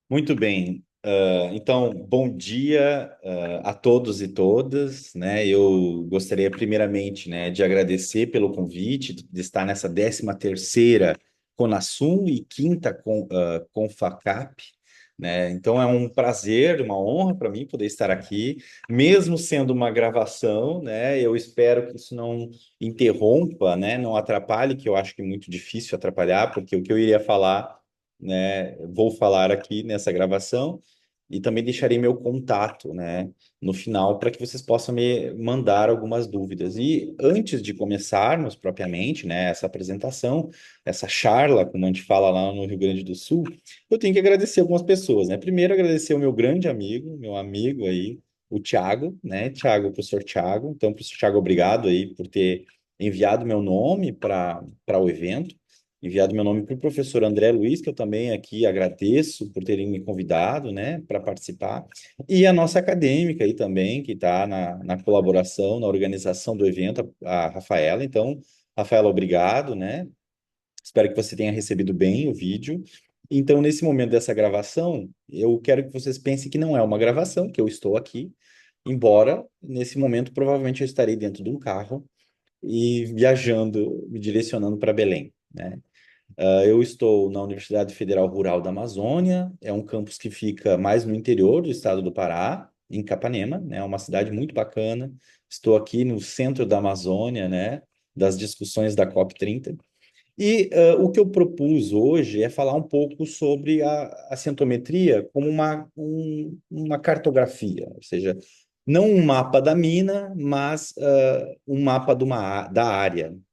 Muito bem. Então, bom dia, a todos e todas, né? Eu gostaria primeiramente, né, de agradecer pelo convite, de estar nessa 13ª Conasum e quinta Confacap, né? Então, é um prazer, uma honra para mim poder estar aqui, mesmo sendo uma gravação, né? Eu espero que isso não interrompa, né? Não atrapalhe, que eu acho que é muito difícil atrapalhar, porque o que eu iria falar, né? Vou falar aqui nessa gravação e também deixarei meu contato, né, no final para que vocês possam me mandar algumas dúvidas. E antes de começarmos propriamente, né, essa apresentação, essa charla, como a gente fala lá no Rio Grande do Sul, eu tenho que agradecer algumas pessoas, né? Primeiro agradecer o meu grande amigo, meu amigo aí, o Thiago, né? Thiago, o professor Thiago. Então, professor Thiago, obrigado aí por ter enviado meu nome para o evento, enviado meu nome para o professor André Luiz, que eu também aqui agradeço por terem me convidado, né, para participar, e a nossa acadêmica aí também, que está na colaboração, na organização do evento, a Rafaela. Então, Rafaela, obrigado, né? Espero que você tenha recebido bem o vídeo. Então, nesse momento dessa gravação, eu quero que vocês pensem que não é uma gravação, que eu estou aqui, embora nesse momento provavelmente eu estarei dentro de um carro e viajando, me direcionando para Belém, né? Eu estou na Universidade Federal Rural da Amazônia, é um campus que fica mais no interior do estado do Pará, em Capanema, né? É uma cidade muito bacana. Estou aqui no centro da Amazônia, né? Das discussões da COP30. E o que eu propus hoje é falar um pouco sobre a centometria como uma cartografia, ou seja, não um mapa da mina, mas um mapa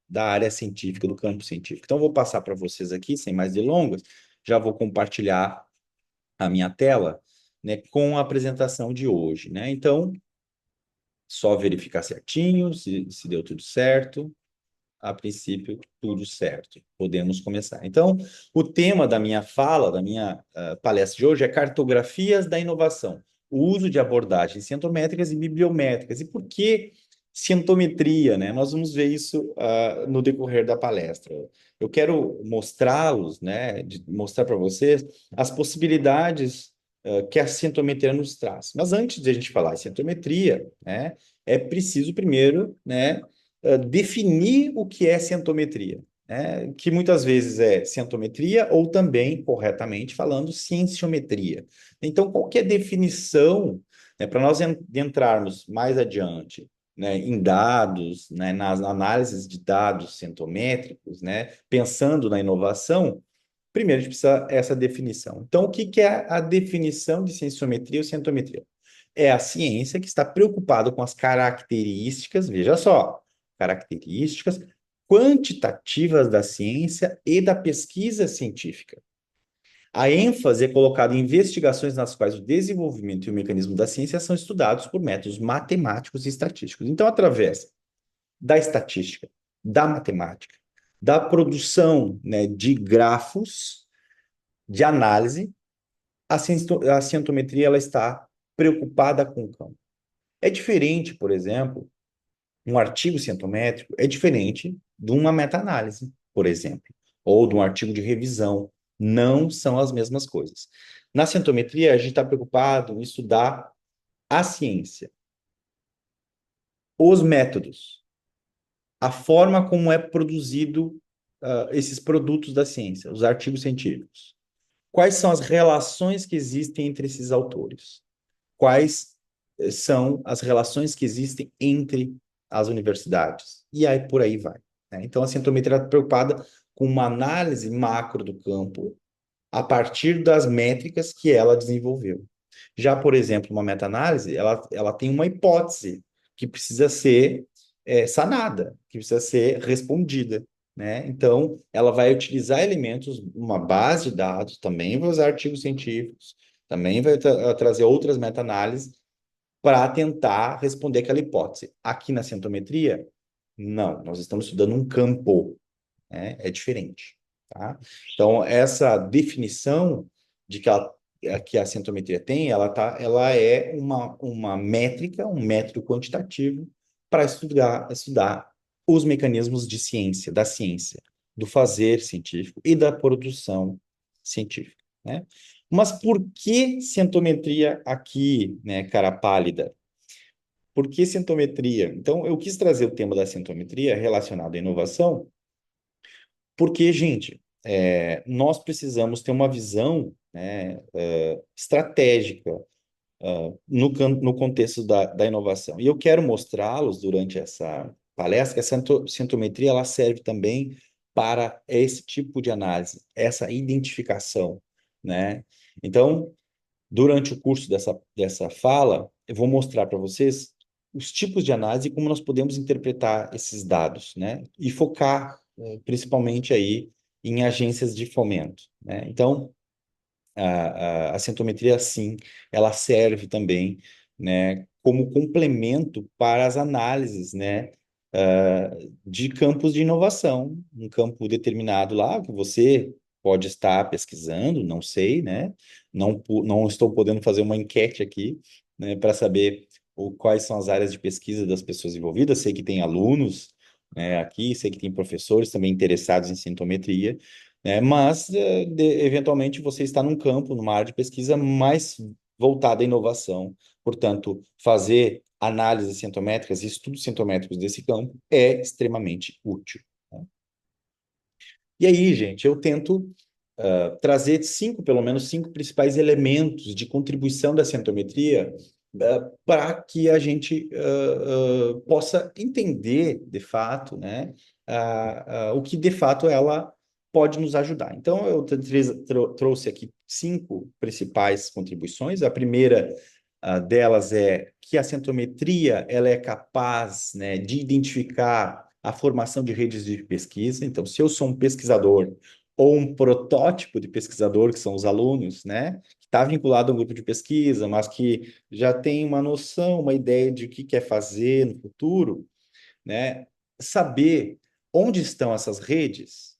da área científica, do campo científico. Então, eu vou passar para vocês aqui, sem mais delongas, já vou compartilhar a minha tela, né, com a apresentação de hoje, né? Então, só verificar certinho se deu tudo certo. A princípio, tudo certo. Podemos começar. Então, o tema da minha fala, da minha palestra de hoje é cartografias da inovação, o uso de abordagens cientométricas e bibliométricas. E por que cientometria, né? Nós vamos ver isso no decorrer da palestra. Eu quero mostrá-los, né, mostrar para vocês as possibilidades que a cientometria nos traz. Mas antes de a gente falar em cientometria, né, é preciso primeiro, né, definir o que é cientometria, né? Que muitas vezes é cientometria ou também, corretamente falando, cienciometria. Então, qual que é a definição, né, para nós entrarmos mais adiante, né, em dados, né, nas análises de dados cientométricos, né, pensando na inovação? Primeiro, a gente precisa essa definição. Então, o que que é a definição de cienciometria ou cientometria? É a ciência que está preocupada com as características, veja só, características quantitativas da ciência e da pesquisa científica. A ênfase é colocada em investigações nas quais o desenvolvimento e o mecanismo da ciência são estudados por métodos matemáticos e estatísticos. Então, através da estatística, da matemática, da produção, né, de grafos, de análise, a cientometria ela está preocupada com o campo. É diferente, por exemplo, um artigo cientométrico é diferente de uma meta-análise, por exemplo, ou de um artigo de revisão. Não são as mesmas coisas. Na cientometria, a gente está preocupado em estudar a ciência, os métodos, a forma como é produzido esses produtos da ciência, os artigos científicos. Quais são as relações que existem entre esses autores? Quais são as relações que existem entre as universidades? E aí por aí vai, né? Então, a cientometria está preocupada com uma análise macro do campo a partir das métricas que ela desenvolveu. Já, por exemplo, uma meta-análise, ela tem uma hipótese que precisa ser sanada, que precisa ser respondida, né? Então, ela vai utilizar elementos, uma base de dados, também vai usar artigos científicos, também vai trazer outras meta-análises para tentar responder aquela hipótese. Aqui na cientometria, não, nós estamos estudando um campo, né? É diferente, tá? Então, essa definição de que a cientometria tem, ela é uma métrica, um método quantitativo para estudar os mecanismos de ciência, da ciência, do fazer científico e da produção científica, né? Mas por que centometria aqui, né, cara pálida? Por que centometria? Então, eu quis trazer o tema da centometria relacionado à inovação, porque, gente, nós precisamos ter uma visão, né, estratégica no contexto da inovação. E eu quero mostrá-los durante essa palestra que a centometria ela serve também para esse tipo de análise, essa identificação, né? Então, durante o curso dessa fala, eu vou mostrar para vocês os tipos de análise e como nós podemos interpretar esses dados, né? E focar, principalmente aí em agências de fomento, né? Então, a centometria, sim, ela serve também, né, como complemento para as análises, né, de campos de inovação, um campo determinado lá que você pode estar pesquisando, não sei, né, não estou podendo fazer uma enquete aqui, né, para saber quais são as áreas de pesquisa das pessoas envolvidas. Sei que tem alunos, né, aqui, sei que tem professores também interessados em sintometria, né? Mas, eventualmente, você está num campo, numa área de pesquisa mais voltada à inovação. Portanto, fazer análises sintométricas e estudos sintométricos desse campo é extremamente útil, né? E aí, gente, eu tento trazer pelo menos cinco principais elementos de contribuição da centometria para que a gente possa entender, de fato, né, o que de fato ela pode nos ajudar. Então, eu trouxe aqui cinco principais contribuições. A primeira delas é que a centometria ela é capaz, né, de identificar a formação de redes de pesquisa. Então, se eu sou um pesquisador ou um protótipo de pesquisador, que são os alunos, né? Que está vinculado a um grupo de pesquisa, mas que já tem uma noção, uma ideia de o que quer fazer no futuro, né? Saber onde estão essas redes,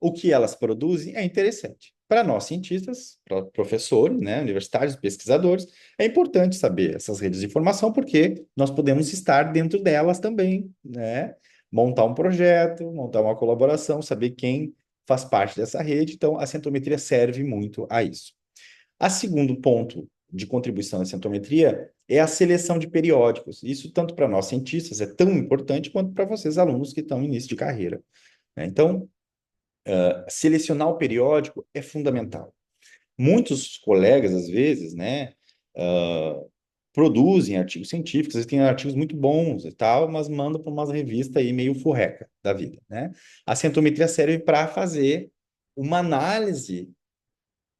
o que elas produzem, é interessante. Para nós, cientistas, para professores, né, universitários, pesquisadores, é importante saber essas redes de informação, porque nós podemos estar dentro delas também, né? Montar um projeto, montar uma colaboração, saber quem faz parte dessa rede. Então, a centometria serve muito a isso. A segundo ponto de contribuição da centometria é a seleção de periódicos. Isso, tanto para nós cientistas, é tão importante quanto para vocês, alunos que estão em início de carreira, né? Então, selecionar o periódico é fundamental. Muitos colegas, às vezes, né, produzem artigos científicos, eles têm artigos muito bons e tal, mas mandam para umas revistas aí meio furreca da vida, né? A centometria serve para fazer uma análise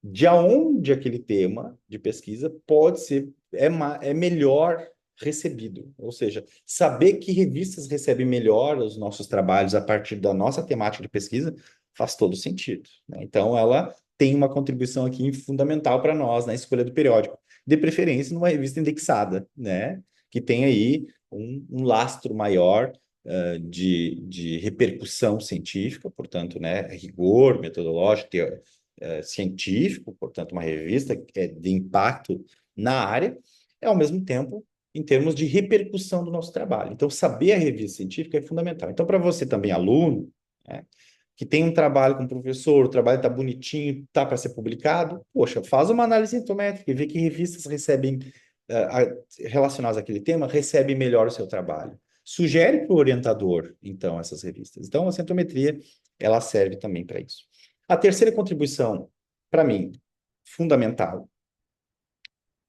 de aonde aquele tema de pesquisa pode ser, é melhor recebido. Ou seja, saber que revistas recebem melhor os nossos trabalhos a partir da nossa temática de pesquisa faz todo sentido, né? Então, ela tem uma contribuição aqui fundamental para nós na escolha do periódico, de preferência numa revista indexada, né? Que tem aí um lastro maior de repercussão científica, portanto, né, rigor metodológico, científico, portanto, uma revista que é de impacto na área, é ao mesmo tempo em termos de repercussão do nosso trabalho. Então, saber a revista científica é fundamental. Então, para você também, aluno, né, que tem um trabalho com o professor, o trabalho está bonitinho, está para ser publicado, poxa, faz uma análise sintométrica e vê que revistas recebem, relacionadas àquele tema, recebem melhor o seu trabalho. Sugere para o orientador, então, essas revistas. Então, a centometria, ela serve também para isso. A terceira contribuição, para mim, fundamental,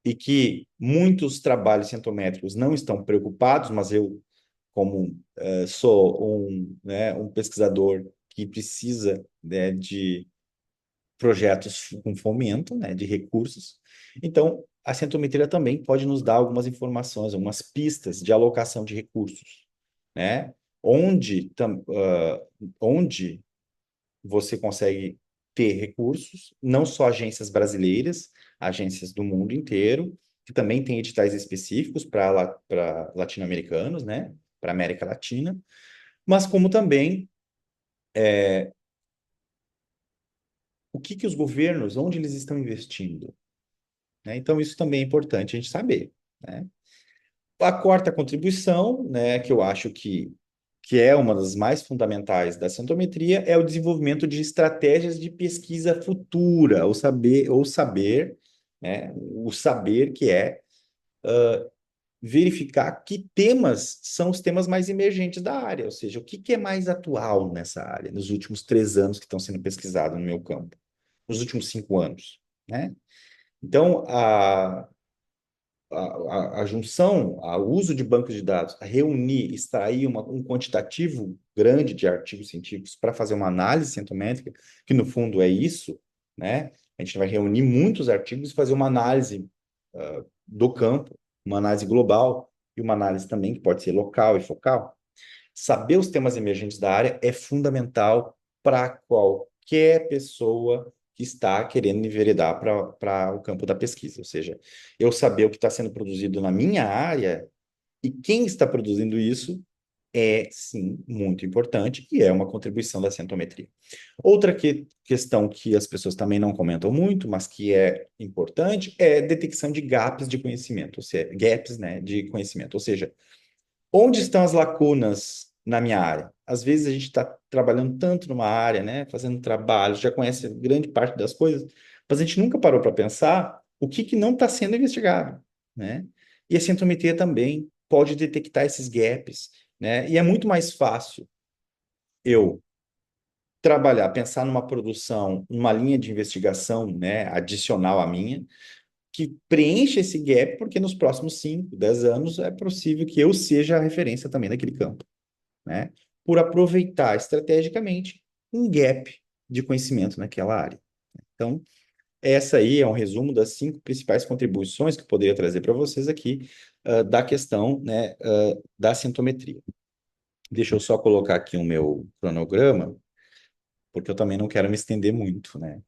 e que muitos trabalhos centométricos não estão preocupados, mas eu, como sou um pesquisador que precisa, né, de projetos com fomento, né, de recursos, então a centometria também pode nos dar algumas informações, algumas pistas de alocação de recursos, né? Onde você consegue ter recursos, não só agências brasileiras, agências do mundo inteiro, que também têm editais específicos para latino-americanos, né? Para América Latina, mas como também o que os governos, onde eles estão investindo, né? Então, isso também é importante a gente saber, né? A quarta contribuição, né, que eu acho que é uma das mais fundamentais da centometria, é o desenvolvimento de estratégias de pesquisa futura, ou saber, né, o saber que é verificar que temas são os temas mais emergentes da área, ou seja, o que, que é mais atual nessa área, nos últimos 3 anos que estão sendo pesquisados no meu campo, nos últimos 5 anos, né? Então, a junção, o uso de bancos de dados, a reunir, extrair um quantitativo grande de artigos científicos para fazer uma análise centométrica, que no fundo é isso, né? A gente vai reunir muitos artigos e fazer uma análise do campo, uma análise global e uma análise também que pode ser local e focal. Saber os temas emergentes da área é fundamental para qualquer pessoa que está querendo enveredar para o campo da pesquisa. Ou seja, eu saber o que está sendo produzido na minha área e quem está produzindo isso é, sim, muito importante e é uma contribuição da centometria. Outra questão que as pessoas também não comentam muito, mas que é importante, é detecção de gaps de conhecimento, ou seja, gaps, né, de conhecimento. Ou seja, onde estão as lacunas na minha área? Às vezes a gente está trabalhando tanto numa área, né, fazendo trabalho, já conhece grande parte das coisas, mas a gente nunca parou para pensar o que não está sendo investigado, né? E a centometria também pode detectar esses gaps, né? E é muito mais fácil eu trabalhar, pensar numa produção, numa linha de investigação, né, adicional à minha, que preencha esse gap, porque nos próximos 5, 10 anos é possível que eu seja a referência também naquele campo, né? Por aproveitar estrategicamente um gap de conhecimento naquela área. Então, essa aí é um resumo das 5 principais contribuições que eu poderia trazer para vocês aqui da questão, né, da sintometria. Deixa eu só colocar aqui o meu cronograma, porque eu também não quero me estender muito, né?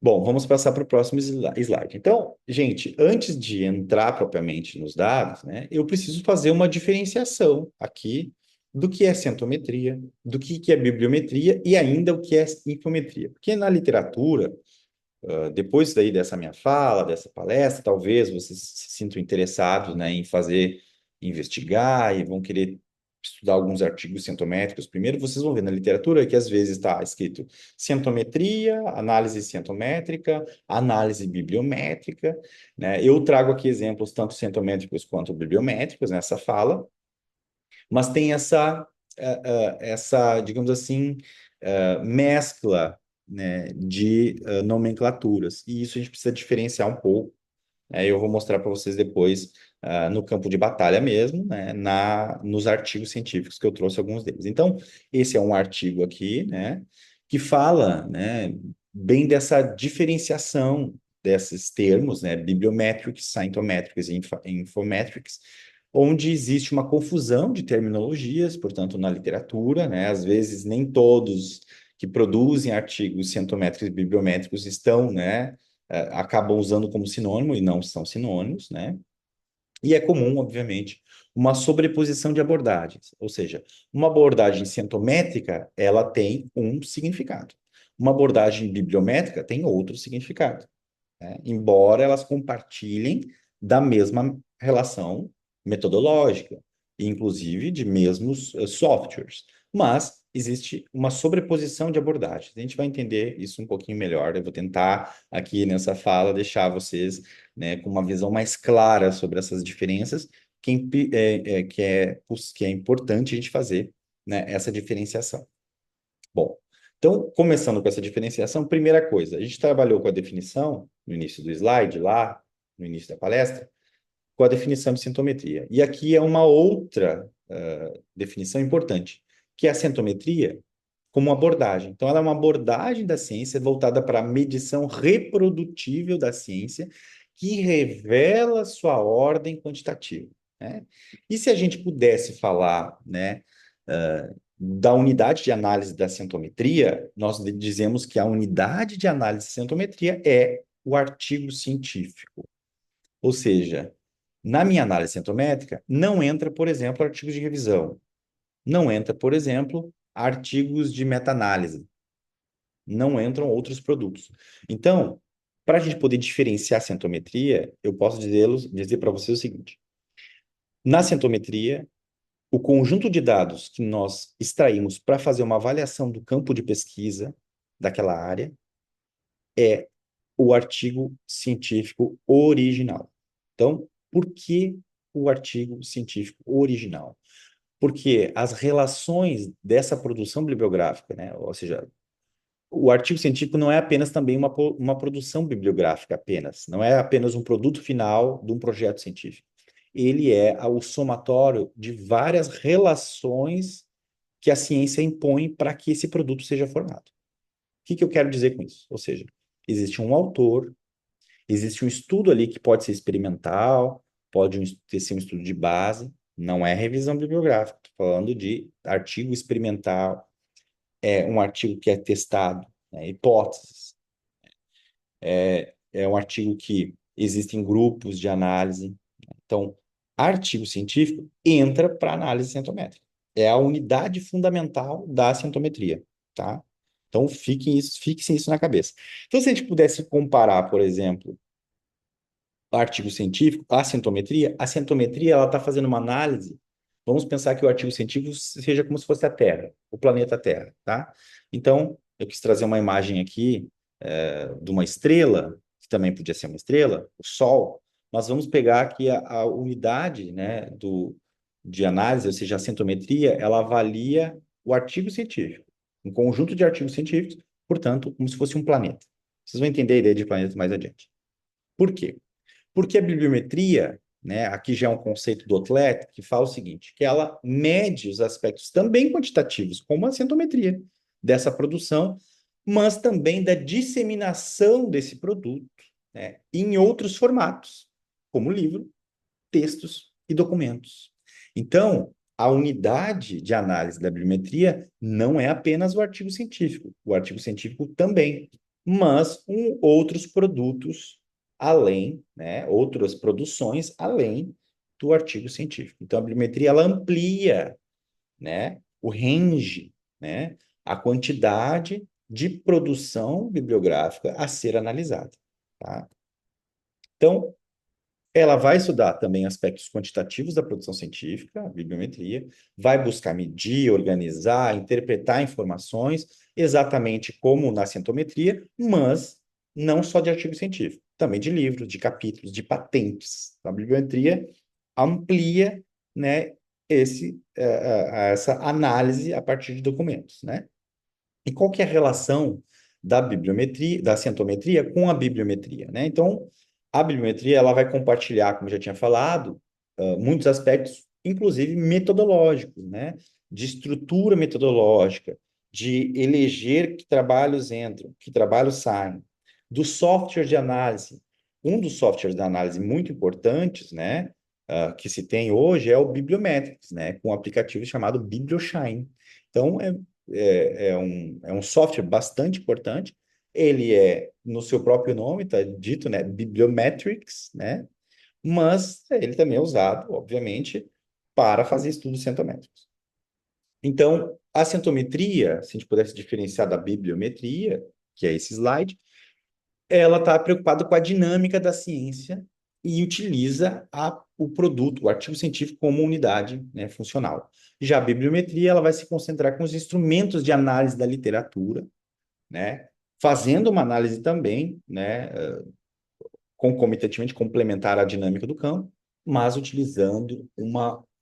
Bom, vamos passar para o próximo slide. Então, gente, antes de entrar propriamente nos dados, né, eu preciso fazer uma diferenciação aqui do que é centometria, do que é bibliometria e ainda o que é infometria. Porque na literatura, depois daí dessa minha fala, dessa palestra, talvez vocês se sintam interessados, né, em fazer, investigar e vão querer estudar alguns artigos centométricos. Primeiro, vocês vão ver na literatura que às vezes está escrito centometria, análise centométrica, análise bibliométrica, né? Eu trago aqui exemplos tanto centométricos quanto bibliométricos nessa fala, mas tem essa, digamos assim, mescla, né, de nomenclaturas. E isso a gente precisa diferenciar um pouco. Eu vou mostrar para vocês depois no campo de batalha mesmo, né, nos artigos científicos que eu trouxe alguns deles. Então, esse é um artigo aqui, né, que fala, né, bem dessa diferenciação desses termos, né, bibliometrics, scientometrics e infometrics, onde existe uma confusão de terminologias, portanto, na literatura, né, às vezes nem todos que produzem artigos cientométricos e bibliométricos estão, né, acabam usando como sinônimo e não são sinônimos, né? E é comum, obviamente, uma sobreposição de abordagens, ou seja, uma abordagem cientométrica, ela tem um significado. Uma abordagem bibliométrica tem outro significado, né? Embora elas compartilhem da mesma relação metodológica, inclusive de mesmos softwares. Mas existe uma sobreposição de abordagens. A gente vai entender isso um pouquinho melhor. Eu vou tentar aqui nessa fala deixar vocês, né, com uma visão mais clara sobre essas diferenças, que é importante a gente fazer, né, essa diferenciação. Bom, então, começando com essa diferenciação, primeira coisa, a gente trabalhou com a definição no início do slide, lá no início da palestra, com a definição de sintometria. E aqui é uma outra definição importante, que é a sintometria como abordagem. Então, ela é uma abordagem da ciência voltada para a medição reprodutível da ciência, que revela sua ordem quantitativa, né? E se a gente pudesse falar, né, da unidade de análise da centometria, nós dizemos que a unidade de análise de centometria é o artigo científico. Ou seja, na minha análise centométrica, não entra, por exemplo, artigos de revisão. Não entra, por exemplo, artigos de meta-análise. Não entram outros produtos. Então, para a gente poder diferenciar a centometria, eu posso dizer para você o seguinte: na centometria, o conjunto de dados que nós extraímos para fazer uma avaliação do campo de pesquisa daquela área é o artigo científico original. Então, por que o artigo científico original? Porque as relações dessa produção bibliográfica, né, ou seja, o artigo científico não é apenas também uma produção bibliográfica apenas, não é apenas um produto final de um projeto científico. Ele é o somatório de várias relações que a ciência impõe para que esse produto seja formado. O que eu quero dizer com isso? Ou seja, existe um autor, existe um estudo ali que pode ser experimental, pode ser um estudo de base, não é revisão bibliográfica, estou falando de artigo experimental, é um artigo que é testado, né, hipóteses, é um artigo que existem grupos de análise. Então, artigo científico entra para análise cientométrica. É a unidade fundamental da cientometria, tá? Então, fixem isso na cabeça. Então, se a gente pudesse comparar, por exemplo, artigo científico, a cientometria ela está fazendo uma análise. Vamos pensar que o artigo científico seja como se fosse a Terra, o planeta Terra, tá? Então, eu quis trazer uma imagem aqui de uma estrela, que também podia ser uma estrela, o Sol. Nós vamos pegar aqui a unidade, né, de análise, ou seja, a cientometria, ela avalia o artigo científico, um conjunto de artigos científicos, portanto, como se fosse um planeta. Vocês vão entender a ideia de planeta mais adiante. Por quê? Porque a bibliometria, né, aqui já é um conceito do Otlet, que fala o seguinte, que ela mede os aspectos também quantitativos, como a centometria dessa produção, mas também da disseminação desse produto, né, em outros formatos, como livro, textos e documentos. Então, a unidade de análise da bibliometria não é apenas o artigo científico também, mas outros produtos além, né, outras produções além do artigo científico. Então, a bibliometria ela amplia, né, o range, né, a quantidade de produção bibliográfica a ser analisada. Tá? Então, ela vai estudar também aspectos quantitativos da produção científica, a bibliometria, vai buscar medir, organizar, interpretar informações, exatamente como na cientometria, mas não só de artigo científico, também de livros, de capítulos, de patentes. A bibliometria amplia, né, essa análise a partir de documentos, né? E qual que é a relação da bibliometria, da cientometria com a bibliometria, né? Então, a bibliometria ela vai compartilhar, como já tinha falado, muitos aspectos, inclusive metodológicos, né? De estrutura metodológica, de eleger que trabalhos entram, que trabalhos saem, do software de análise. Um dos softwares de análise muito importantes, né? Que se tem hoje é o Bibliometrics, né? Com um aplicativo chamado BiblioShine. Então, é um software bastante importante. Ele é, no seu próprio nome, está dito, né, Bibliometrics, né? Mas ele também é usado, obviamente, para fazer estudos centométricos. Então, a centometria, se a gente pudesse diferenciar da bibliometria, que é esse slide, ela está preocupada com a dinâmica da ciência e utiliza o produto, o artigo científico, como unidade, né, funcional. Já a bibliometria ela vai se concentrar com os instrumentos de análise da literatura, né, fazendo uma análise também, né, concomitantemente complementar à dinâmica do campo, mas utilizando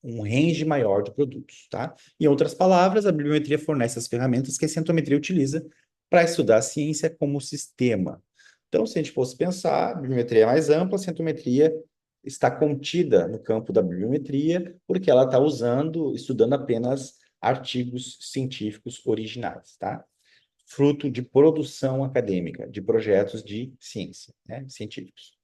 um range maior de produtos, tá? Em outras palavras, a bibliometria fornece as ferramentas que a cientometria utiliza para estudar a ciência como sistema. Então, se a gente fosse pensar, a bibliometria é mais ampla, a cientometria está contida no campo da bibliometria, porque ela está estudando apenas artigos científicos originais, tá? Fruto de produção acadêmica, de projetos de ciência, né, científicos.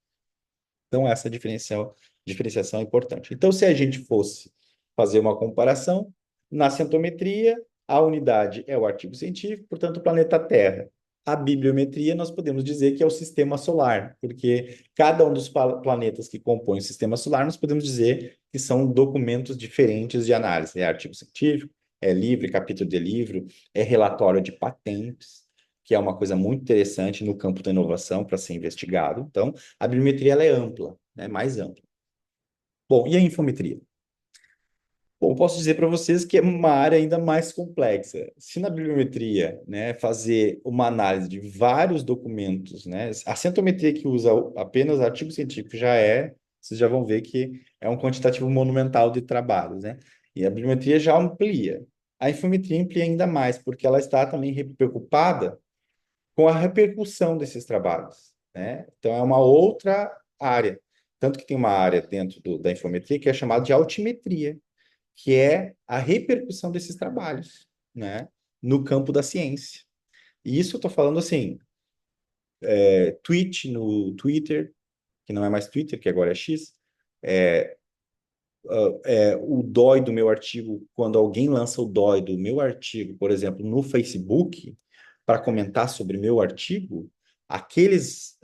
Então, essa diferenciação é importante. Então, se a gente fosse fazer uma comparação, na centometria, a unidade é o artigo científico, portanto, o planeta Terra. A bibliometria, nós podemos dizer que é o sistema solar, porque cada um dos planetas que compõem o sistema solar, nós podemos dizer que são documentos diferentes de análise. É artigo científico, é livro, é capítulo de livro, é relatório de patentes, que é uma coisa muito interessante no campo da inovação para ser investigado. Então, a bibliometria ela é ampla, né? Mais ampla. Bom, e a infometria? Bom, posso dizer para vocês que é uma área ainda mais complexa. Se na bibliometria, né, fazer uma análise de vários documentos, né, a centometria que usa apenas artigo científico vocês já vão ver que é um quantitativo monumental de trabalhos, né? E a bibliometria já amplia. A infometria amplia ainda mais, porque ela está também preocupada com a repercussão desses trabalhos, né? Então é uma outra área. Tanto que tem uma área dentro da infometria que é chamada de altimetria, que é a repercussão desses trabalhos, né, no campo da ciência. E isso eu estou falando assim, tweet no Twitter, que não é mais Twitter, que agora é X, é, o DOI do meu artigo, quando alguém lança o DOI do meu artigo, por exemplo, no Facebook, para comentar sobre meu artigo, aqueles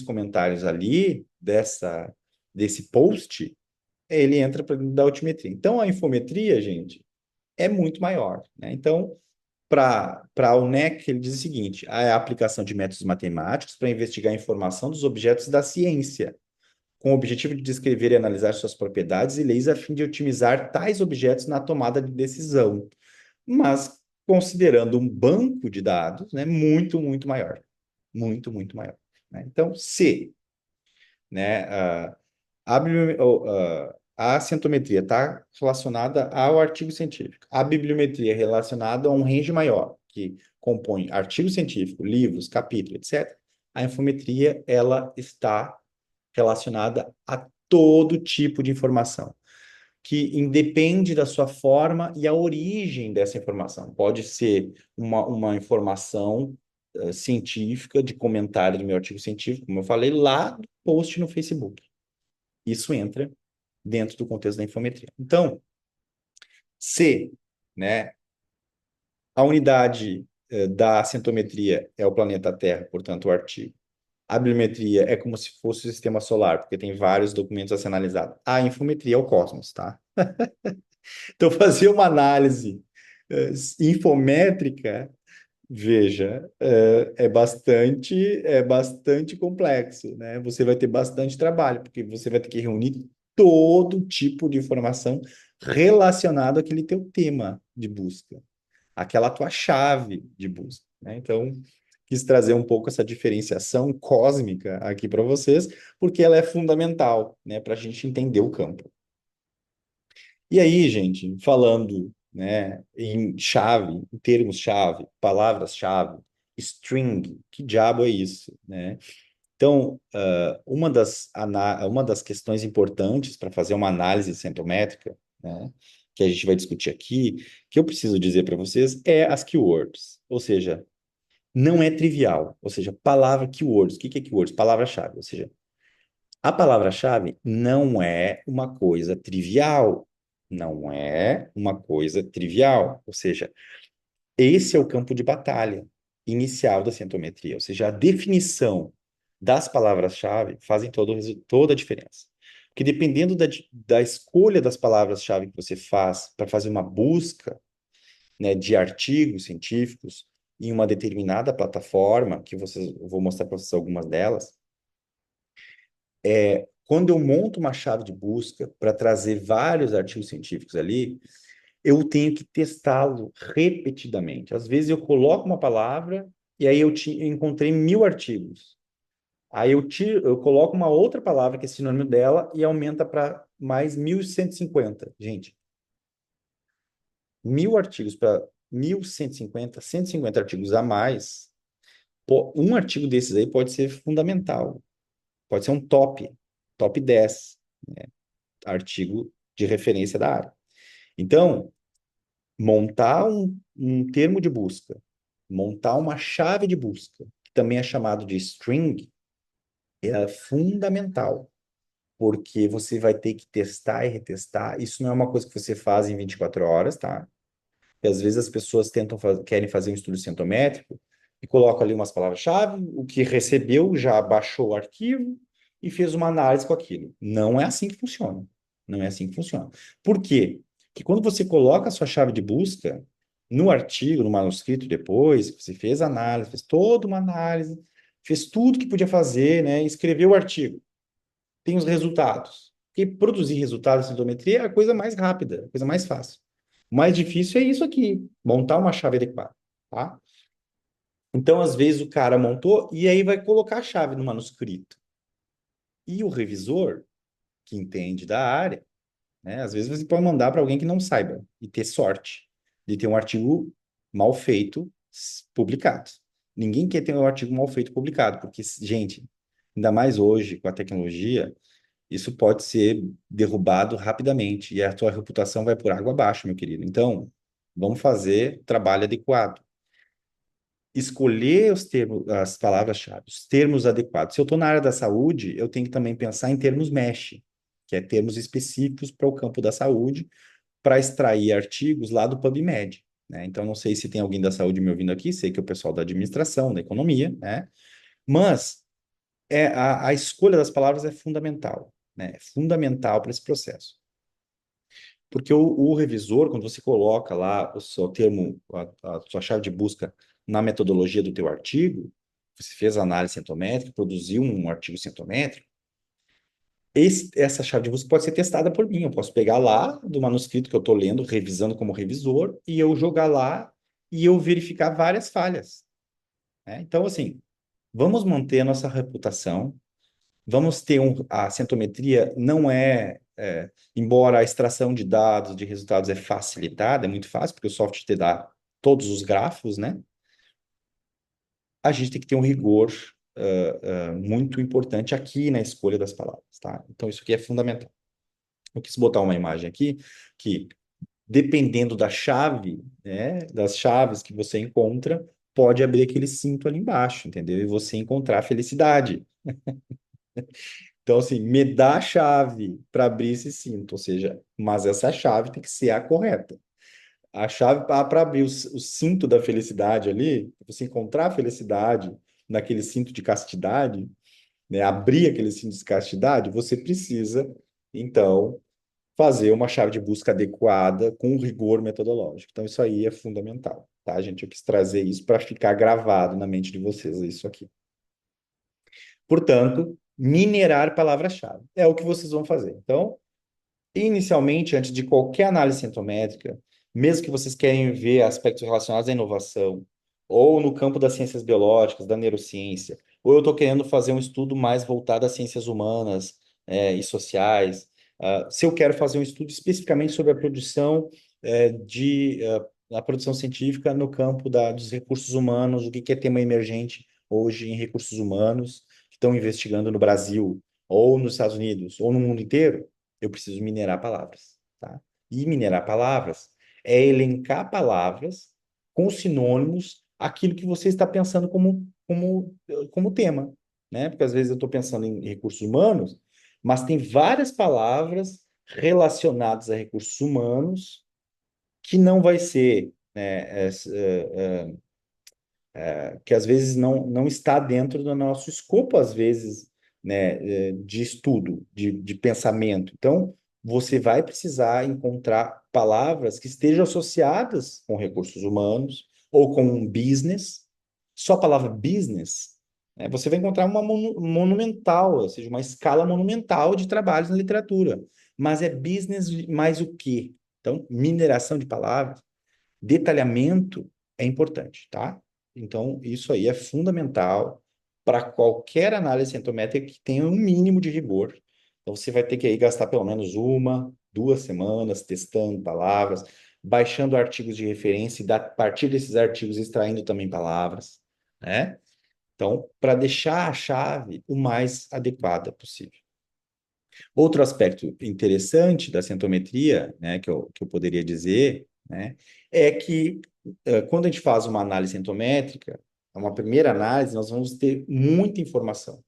comentários ali desse post, ele entra para da altimetria. Então, a infometria, gente, é muito maior, né? Então, para o NEC, ele diz o seguinte: a aplicação de métodos matemáticos para investigar a informação dos objetos da ciência, com o objetivo de descrever e analisar suas propriedades e leis a fim de otimizar tais objetos na tomada de decisão, mas considerando um banco de dados, né, muito, muito maior. Muito, muito maior. Né? Então, se, né, a centometria está relacionada ao artigo científico. A bibliometria é relacionada a um range maior, que compõe artigo científico, livros, capítulos, etc. A infometria, ela está relacionada a todo tipo de informação, que independe da sua forma e a origem dessa informação. Pode ser uma informação científica, de comentário do meu artigo científico, como eu falei, lá do post no Facebook. Isso entra dentro do contexto da infometria. Então, se, né, a unidade da centometria é o planeta Terra, portanto, o artigo. A bibliometria é como se fosse o sistema solar, porque tem vários documentos a ser analisados. A infometria é o cosmos, tá? Então, fazer uma análise infométrica, veja, é bastante complexo, né? Você vai ter bastante trabalho, porque você vai ter que reunir todo tipo de informação relacionado àquele teu tema de busca, aquela tua chave de busca, né? Então, quis trazer um pouco essa diferenciação cósmica aqui para vocês, porque ela é fundamental, né, para a gente entender o campo. E aí, gente, falando, né, em chave, em termos-chave, palavras-chave, string, que diabo é isso, né? Então, uma das questões importantes para fazer uma análise centrométrica, né, que a gente vai discutir aqui, que eu preciso dizer para vocês, é as keywords. Ou seja, não é trivial. Ou seja, palavra keywords. O que que é keywords? Palavra-chave. Ou seja, a palavra-chave não é uma coisa trivial. Não é uma coisa trivial. Ou seja, esse é o campo de batalha inicial da centometria, ou seja, a definição das palavras-chave fazem toda a diferença. Porque dependendo da escolha das palavras-chave que você faz para fazer uma busca, né, de artigos científicos em uma determinada plataforma, eu vou mostrar para vocês algumas delas, quando eu monto uma chave de busca para trazer vários artigos científicos ali, eu tenho que testá-lo repetidamente. Às vezes eu coloco uma palavra e aí eu encontrei 1.000 artigos. Aí eu coloco uma outra palavra que é sinônimo dela e aumenta para mais 1.150. Gente, 1.000 artigos para 1.150, 150 artigos a mais. Pô, um artigo desses aí pode ser fundamental. Pode ser um top 10, né, artigo de referência da área. Então, montar um termo de busca, montar uma chave de busca, que também é chamado de string, é fundamental, porque você vai ter que testar e retestar. Isso não é uma coisa que você faz em 24 horas, tá? Porque às vezes as pessoas querem fazer um estudo centométrico e colocam ali umas palavras-chave, o que recebeu já baixou o arquivo e fez uma análise com aquilo. Não é assim que funciona. Não é assim que funciona. Por quê? Porque quando você coloca a sua chave de busca no artigo, no manuscrito depois, você fez a análise, fez toda uma análise, fez tudo que podia fazer, né? Escreveu o artigo, tem os resultados. Porque produzir resultados em sintometria é a coisa mais rápida, a coisa mais fácil. O mais difícil é isso aqui, montar uma chave adequada, tá? Então, às vezes, o cara montou e aí vai colocar a chave no manuscrito. E o revisor, que entende da área, né? Às vezes você pode mandar para alguém que não saiba e ter sorte de ter um artigo mal feito publicado. Ninguém quer ter um artigo mal feito publicado, porque, gente, ainda mais hoje com a tecnologia, isso pode ser derrubado rapidamente e a tua reputação vai por água abaixo, meu querido. Então, vamos fazer trabalho adequado. Escolher os termos, as palavras-chave, os termos adequados. Se eu estou na área da saúde, eu tenho que também pensar em termos mesh, que é termos específicos para o campo da saúde, para extrair artigos lá do PubMed, né? Então, não sei se tem alguém da saúde me ouvindo aqui, sei que é o pessoal da administração, da economia, né? Mas a escolha das palavras é fundamental, né? É fundamental para esse processo. Porque o revisor, quando você coloca lá o seu termo, a sua chave de busca na metodologia do teu artigo, você fez a análise sintométrica, produziu um artigo sintométrico, essa chave de busca pode ser testada por mim. Eu posso pegar lá do manuscrito que eu estou lendo, revisando como revisor, e eu jogar lá e eu verificar várias falhas, né? Então, assim, vamos manter a nossa reputação, vamos ter a centometria não embora a extração de dados, de resultados é facilitada, é muito fácil, porque o software te dá todos os grafos, né? A gente tem que ter um rigor muito importante aqui na escolha das palavras, tá? Então, isso aqui é fundamental. Eu quis botar uma imagem aqui que, dependendo da chave, né, das chaves que você encontra, pode abrir aquele cinto ali embaixo, entendeu? E você encontrar felicidade. Então, assim, me dá a chave para abrir esse cinto, ou seja, mas essa chave tem que ser a correta. A chave para abrir o cinto da felicidade ali, você encontrar a felicidade naquele cinto de castidade, né, abrir aquele cinto de castidade, você precisa, então, fazer uma chave de busca adequada com rigor metodológico. Então, isso aí é fundamental, tá, gente? Eu quis trazer isso para ficar gravado na mente de vocês, isso aqui. Portanto, minerar palavra-chave é o que vocês vão fazer. Então, inicialmente, antes de qualquer análise sintométrica, mesmo que vocês querem ver aspectos relacionados à inovação, ou no campo das ciências biológicas, da neurociência, ou eu estou querendo fazer um estudo mais voltado às ciências humanas, e sociais, se eu quero fazer um estudo especificamente sobre a produção a produção científica no campo dos recursos humanos, o que que é tema emergente hoje em recursos humanos, que estão investigando no Brasil, ou nos Estados Unidos, ou no mundo inteiro, eu preciso minerar palavras, tá? E minerar palavras é elencar palavras com sinônimos aquilo que você está pensando como tema, né? Porque às vezes eu estou pensando em recursos humanos, mas tem várias palavras relacionadas a recursos humanos que não vai ser, né, que às vezes não está dentro do nosso escopo, às vezes, né, de estudo, de pensamento. Então, você vai precisar encontrar palavras que estejam associadas com recursos humanos ou com um business. Só a palavra business, né, você vai encontrar uma monumental, ou seja, uma escala monumental de trabalhos na literatura. Mas é business mais o quê? Então, mineração de palavras, detalhamento é importante, tá? Então, isso aí é fundamental para qualquer análise sintométrica que tenha um mínimo de rigor. Então, você vai ter que aí gastar pelo menos 1, 2 semanas testando palavras, baixando artigos de referência e, a partir desses artigos, extraindo também palavras, né? Então, para deixar a chave o mais adequada possível. Outro aspecto interessante da centometria, né, que eu poderia dizer, né, é que quando a gente faz uma análise centométrica, uma primeira análise, nós vamos ter muita informação.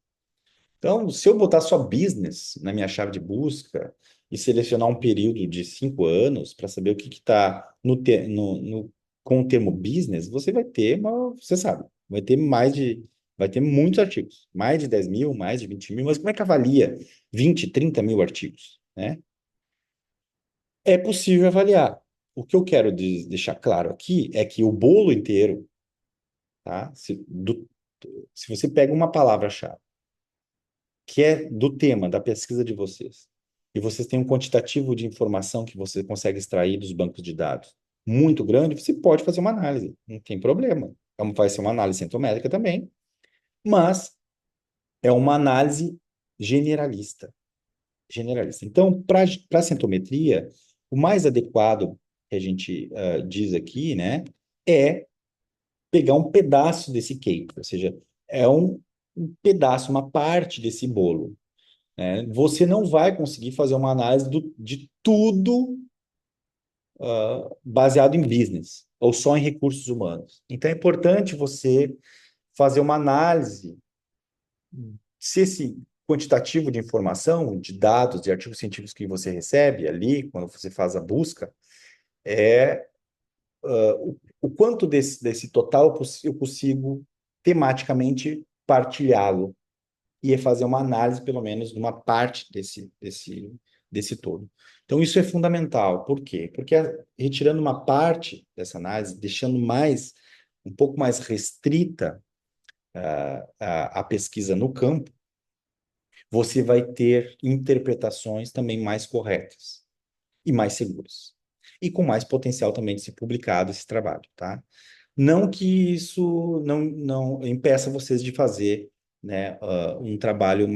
Então, se eu botar só business na minha chave de busca e selecionar um período de 5 anos para saber o que está com o termo business, você vai ter você sabe, vai ter muitos artigos, mais de 10 mil, mais de 20 mil, mas como é que avalia 20, 30 mil artigos, né? É possível avaliar. O que eu quero deixar claro aqui é que o bolo inteiro, tá? Se você pega uma palavra-chave que é do tema da pesquisa de vocês, e vocês têm um quantitativo de informação que você consegue extrair dos bancos de dados muito grande, você pode fazer uma análise, não tem problema. Vai ser uma análise centrométrica também, mas é uma análise generalista. Generalista. Então, para a centometria, o mais adequado que a gente diz aqui, né, é pegar um pedaço desse cake, ou seja, é um pedaço, uma parte desse bolo, né? Você não vai conseguir fazer uma análise de tudo baseado em business ou só em recursos humanos. Então é importante você fazer uma análise se esse quantitativo de informação, de dados, de artigos científicos que você recebe ali, quando você faz a busca, é o quanto desse total eu consigo tematicamente partilhá-lo e fazer uma análise, pelo menos, de uma parte desse todo. Então, isso é fundamental. Por quê? Porque retirando uma parte dessa análise, deixando um pouco mais restrita a pesquisa no campo, você vai ter interpretações também mais corretas e mais seguras. E com mais potencial também de ser publicado esse trabalho, tá? Não que isso não impeça vocês de fazer, né, um trabalho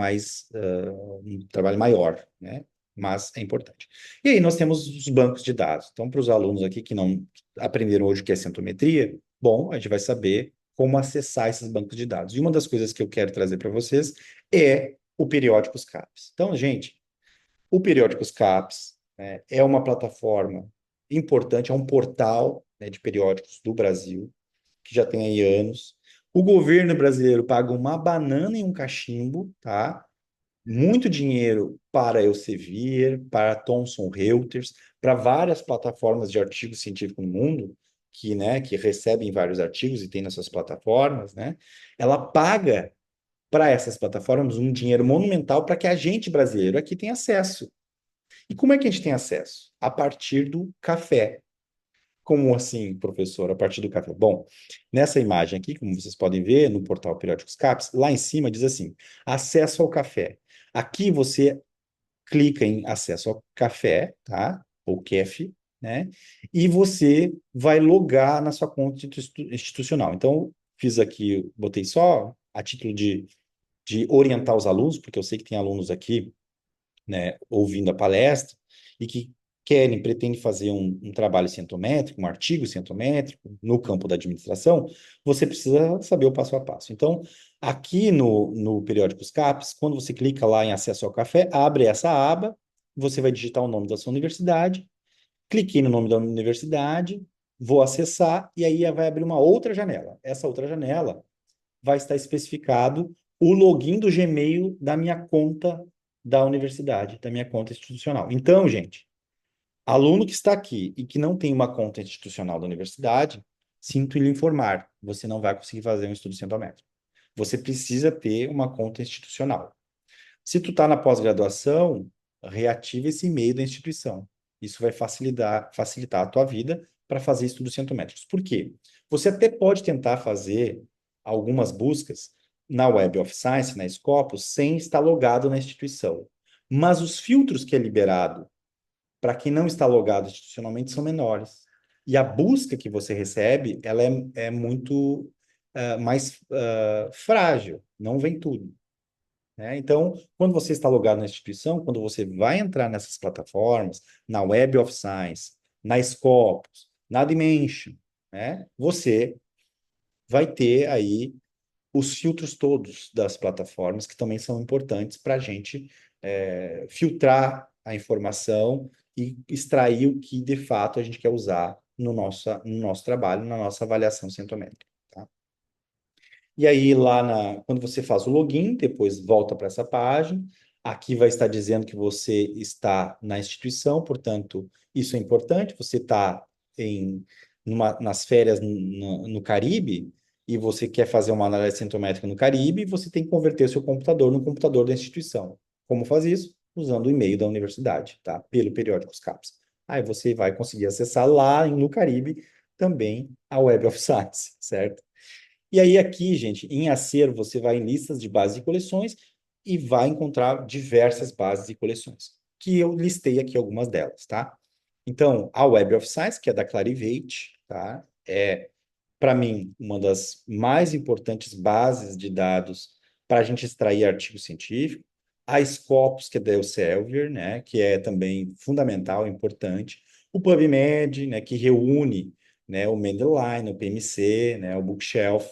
maior, né? Mas é importante. E aí nós temos os bancos de dados. Então, para os alunos aqui que não aprenderam hoje o que é centometria, bom, a gente vai saber como acessar esses bancos de dados. E uma das coisas que eu quero trazer para vocês é o Periódicos CAPES. Então, gente, o Periódicos CAPES, né, é uma plataforma importante, é um portal, né, de periódicos do Brasil, que já tem aí anos. O governo brasileiro paga uma banana e um cachimbo, tá? Muito dinheiro para Elsevier, para Thomson Reuters, para várias plataformas de artigo científico no mundo, que recebem vários artigos e tem nas suas plataformas, né? Ela paga para essas plataformas um dinheiro monumental para que a gente brasileiro aqui tenha acesso. E como é que a gente tem acesso? A partir do café. Como assim, professor, a partir do café? Bom, nessa imagem aqui, como vocês podem ver no portal Periódicos CAPES, lá em cima diz assim: acesso ao café. Aqui você clica em acesso ao café, tá? Ou CAF, né? E você vai logar na sua conta institucional. Então, fiz aqui, botei só a título de orientar os alunos, porque eu sei que tem alunos aqui, né, ouvindo a palestra e que pretendem fazer um trabalho cientométrico, um artigo cientométrico no campo da administração, você precisa saber o passo a passo. Então, aqui no Periódicos CAPES, quando você clica lá em acesso ao café, abre essa aba, você vai digitar o nome da sua universidade, cliquei no nome da universidade, vou acessar e aí vai abrir uma outra janela. Essa outra janela vai estar especificado o login do Gmail da minha conta da universidade, da minha conta institucional. Então, gente, aluno que está aqui e que não tem uma conta institucional da universidade, sinto lhe informar, você não vai conseguir fazer um estudo centrométrico. Você precisa ter uma conta institucional. Se tu está na pós-graduação, reativa esse e-mail da instituição. Isso vai facilitar a tua vida para fazer estudos centrométricos. Por quê? Você até pode tentar fazer algumas buscas na Web of Science, na Scopus, sem estar logado na instituição. Mas os filtros que é liberado para quem não está logado institucionalmente são menores. E a busca que você recebe, ela é muito mais frágil, não vem tudo, né? Então, quando você está logado na instituição, quando você vai entrar nessas plataformas, na Web of Science, na Scopus, na Dimension, né? Você vai ter aí os filtros todos das plataformas, que também são importantes para a gente filtrar a informação e extrair o que, de fato, a gente quer usar no nosso trabalho, na nossa avaliação cientométrica, tá? E aí, quando você faz o login, depois volta para essa página. Aqui vai estar dizendo que você está na instituição, portanto, isso é importante. Você está nas férias no Caribe e você quer fazer uma análise sintométrica no Caribe, você tem que converter seu computador no computador da instituição. Como faz isso? Usando o e-mail da universidade, tá? Pelo Periódicos CAPES. Aí você vai conseguir acessar lá no Caribe também a Web of Science, certo? E aí aqui, gente, em acervo, você vai em listas de bases e coleções e vai encontrar diversas bases e coleções. que eu listei aqui algumas delas, tá? Então, a Web of Science, que é da Clarivate, tá? É, para mim, uma das mais importantes bases de dados para a gente extrair artigo científico. A Scopus, que é da Elsevier, né? Que é também fundamental, importante. O PubMed, né? Que reúne, né, o Mendeley, o PMC, né? O Bookshelf,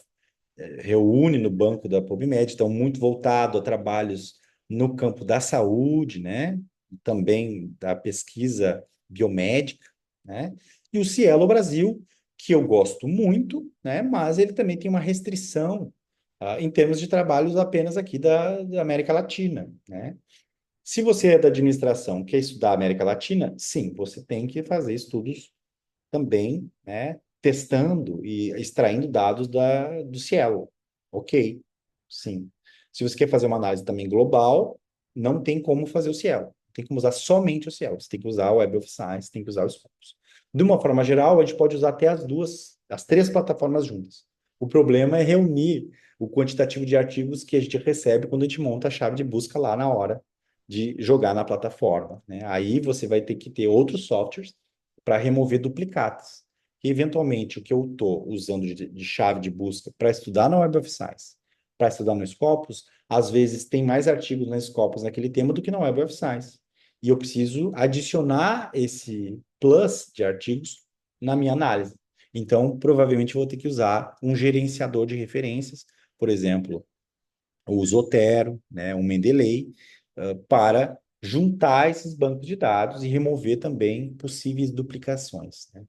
reúne no banco da PubMed, então muito voltado a trabalhos no campo da saúde, né? Também da pesquisa biomédica, né? E o Cielo Brasil, que eu gosto muito, né? Mas ele também tem uma restrição em termos de trabalhos apenas aqui da América Latina, né? Se você é da administração, quer estudar a América Latina, sim, você tem que fazer estudos também, né, testando e extraindo dados do Cielo. Ok, sim. Se você quer fazer uma análise também global, não tem como fazer o Cielo. Tem que usar somente o Cielo. Você tem que usar o Web of Science, tem que usar os Scopus. De uma forma geral, a gente pode usar até as três plataformas juntas. O problema é reunir o quantitativo de artigos que a gente recebe quando a gente monta a chave de busca lá na hora de jogar na plataforma, né? Aí você vai ter que ter outros softwares para remover duplicatas. E, eventualmente, o que eu estou usando de chave de busca para estudar na Web of Science, para estudar no Scopus, às vezes tem mais artigos na Scopus naquele tema do que na Web of Science. E eu preciso adicionar esse plus de artigos na minha análise. Então, provavelmente, eu vou ter que usar um gerenciador de referências, por exemplo, o Zotero, né, o Mendeley, para juntar esses bancos de dados e remover também possíveis duplicações, né?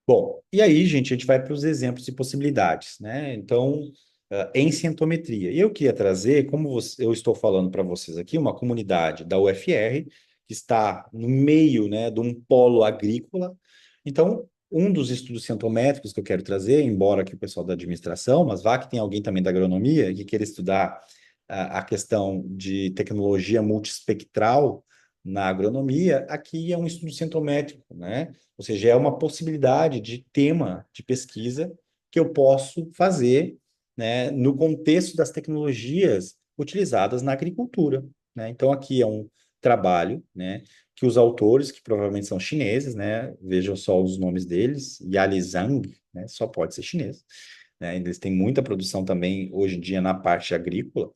Bom, e aí, gente, a gente vai para os exemplos e possibilidades, né? Então, em cientometria. E eu queria trazer, como eu estou falando para vocês aqui, uma comunidade da UFR, que está no meio, né, de um polo agrícola. Então, um dos estudos cientométricos que eu quero trazer, embora aqui o pessoal da administração, mas vá que tem alguém também da agronomia que queira estudar a questão de tecnologia multiespectral na agronomia, aqui é um estudo cientométrico, né? Ou seja, é uma possibilidade de tema de pesquisa que eu posso fazer, né, no contexto das tecnologias utilizadas na agricultura, né? Então, aqui é um trabalho, né, que os autores, que provavelmente são chineses, né, vejam só os nomes deles, Yali Zhang, né, só pode ser chinês, né? Eles têm muita produção também hoje em dia na parte agrícola.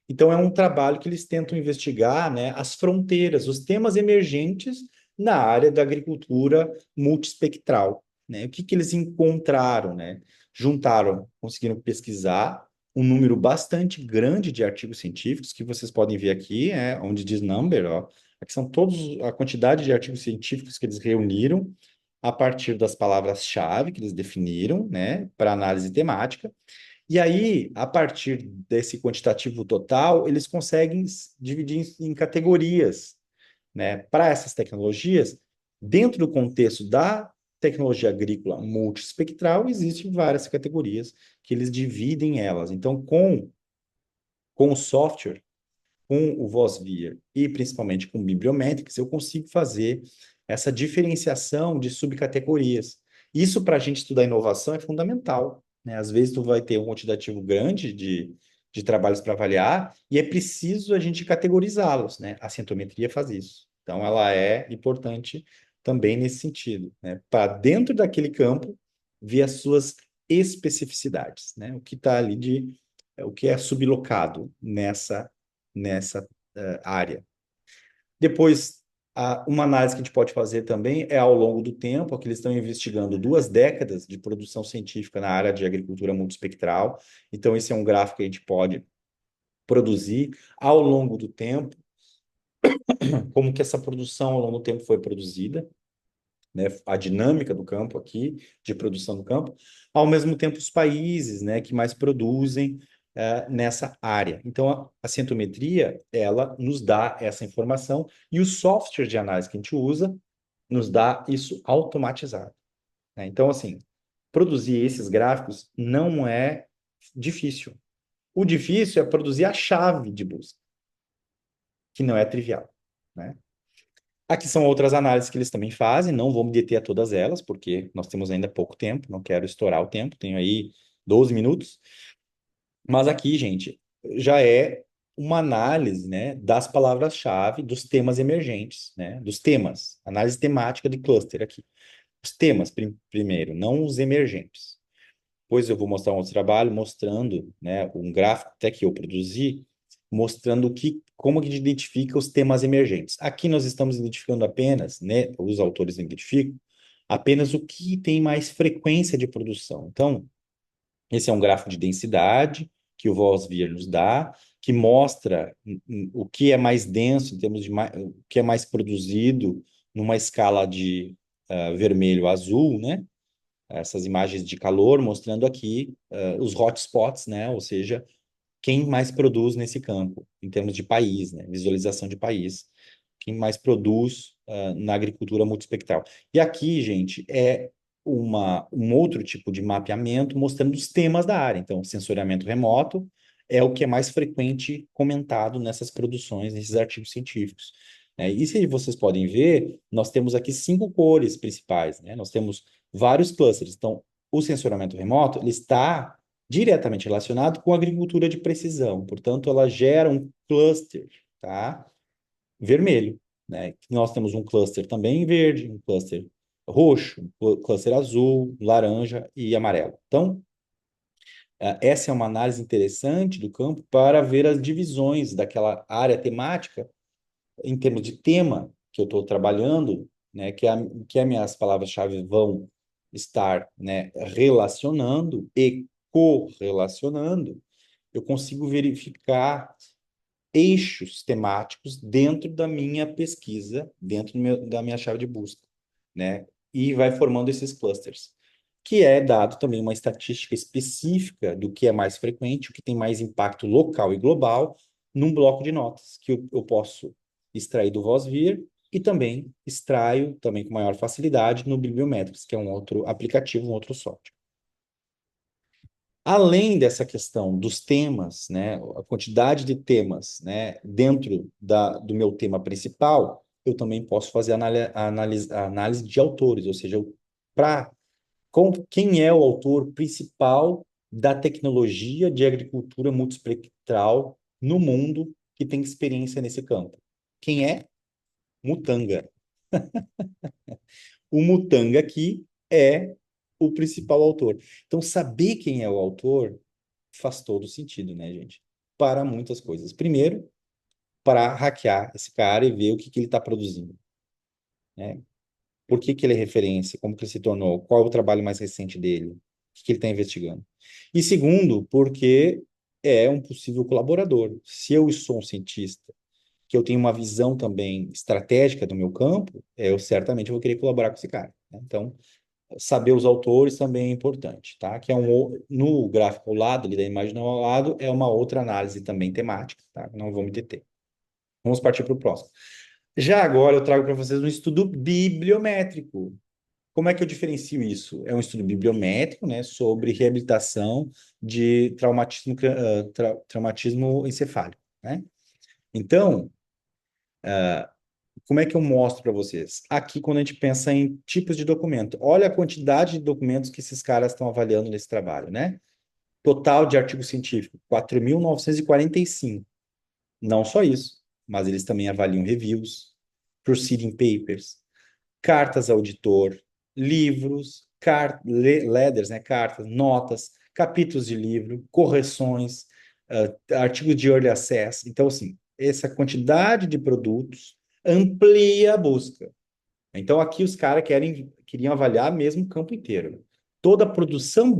Então, é um trabalho que eles tentam investigar, né, as fronteiras, os temas emergentes na área da agricultura multiespectral, né? O que que eles encontraram, né? Juntaram, conseguiram pesquisar um número bastante grande de artigos científicos, que vocês podem ver aqui, onde diz number, ó. Aqui são todos a quantidade de artigos científicos que eles reuniram a partir das palavras-chave que eles definiram, né, para análise temática. E aí, a partir desse quantitativo total, eles conseguem dividir em categorias, né, para essas tecnologias. Dentro do contexto da tecnologia agrícola multiespectral, existem várias categorias que eles dividem elas. Então, com o software, com o VozVia e principalmente com Bibliometrics, eu consigo fazer essa diferenciação de subcategorias. Isso para a gente estudar inovação é fundamental, né? Às vezes tu vai ter um quantitativo grande de trabalhos para avaliar e é preciso a gente categorizá-los, né? A cientometria faz isso. Então, ela é importante também nesse sentido, né? Para dentro daquele campo, ver as suas especificidades, né? O que está ali o que é sublocado nessa área. Depois, uma análise que a gente pode fazer também é ao longo do tempo, aqui eles estão investigando 2 décadas de produção científica na área de agricultura multiespectral. Então, esse é um gráfico que a gente pode produzir ao longo do tempo, como que essa produção ao longo do tempo foi produzida, né, a dinâmica do campo aqui, de produção do campo, ao mesmo tempo os países, né, que mais produzem nessa área. Então, a cientometria, ela nos dá essa informação e o software de análise que a gente usa nos dá isso automatizado, né? Então, assim, produzir esses gráficos não é difícil. O difícil é produzir a chave de busca, que não é trivial, né? Aqui são outras análises que eles também fazem, não vou me deter a todas elas, porque nós temos ainda pouco tempo, não quero estourar o tempo, tenho aí 12 minutos. Mas aqui, gente, já é uma análise, né, das palavras-chave, dos temas emergentes, né, dos temas, análise temática de cluster aqui. Os temas, primeiro, não os emergentes. Depois eu vou mostrar um outro trabalho mostrando, né, um gráfico até que eu produzi, mostrando como que a gente identifica os temas emergentes. Aqui nós estamos identificando apenas, né, os autores identificam apenas o que tem mais frequência de produção. Então, esse é um gráfico de densidade que o Vossvier nos dá, que mostra o que é mais denso em termos de o que é mais produzido numa escala de vermelho a azul, né? Essas imagens de calor mostrando aqui os hotspots, né? Ou seja, quem mais produz nesse campo, em termos de país, né? Visualização de país. Quem mais produz na agricultura multiespectral. E aqui, gente, é um outro tipo de mapeamento mostrando os temas da área. Então, sensoriamento remoto é o que é mais frequente comentado nessas produções, nesses artigos científicos. Né? E se vocês podem ver, nós temos aqui 5 cores principais, né? Nós temos vários clusters. Então, o sensoriamento remoto ele está diretamente relacionado com a agricultura de precisão. Portanto, ela gera um cluster, tá? Vermelho, né? Nós temos um cluster também verde, um cluster roxo, um cluster azul, laranja e amarelo. Então, essa é uma análise interessante do campo para ver as divisões daquela área temática em termos de tema que eu estou trabalhando, né? Que as minhas palavras-chave vão estar, né, relacionando e correlacionando, eu consigo verificar eixos temáticos dentro da minha pesquisa, dentro da minha chave de busca, né? E vai formando esses clusters, que é dado também uma estatística específica do que é mais frequente, o que tem mais impacto local e global, num bloco de notas, que eu posso extrair do Vossvier e também extraio também com maior facilidade no Bibliometrics, que é um outro aplicativo, um outro software. Além dessa questão dos temas, né, a quantidade de temas, né, dentro do meu tema principal, eu também posso fazer análise de autores, ou seja, para quem é o autor principal da tecnologia de agricultura multiespectral no mundo que tem experiência nesse campo. Quem é? Mutanga. O Mutanga aqui é o principal autor. Então, saber quem é o autor faz todo sentido, né, gente? Para muitas coisas. Primeiro, para hackear esse cara e ver o que ele está produzindo, né? Por que ele é referência? Como que ele se tornou? Qual é o trabalho mais recente dele? O que ele está investigando? E segundo, porque é um possível colaborador. Se eu sou um cientista, que eu tenho uma visão também estratégica do meu campo, eu certamente vou querer colaborar com esse cara, né? Então, saber os autores também é importante, tá? Que é no gráfico ao lado, ali da imagem ao lado, é uma outra análise também temática, tá? Não vou me deter. Vamos partir para o próximo. Já agora eu trago para vocês um estudo bibliométrico. Como é que eu diferencio isso? É um estudo bibliométrico, né, sobre reabilitação de traumatismo encefálico, né? Então, como é que eu mostro para vocês? Aqui, quando a gente pensa em tipos de documento, olha a quantidade de documentos que esses caras estão avaliando nesse trabalho, né? Total de artigo científico, 4.945. Não só isso, mas eles também avaliam reviews, proceeding papers, cartas ao auditor, livros, letters, né? Cartas, notas, capítulos de livro, correções, artigos de early access. Então, assim, essa quantidade de produtos amplia a busca. Então, aqui os caras queriam avaliar mesmo o campo inteiro. Toda a produção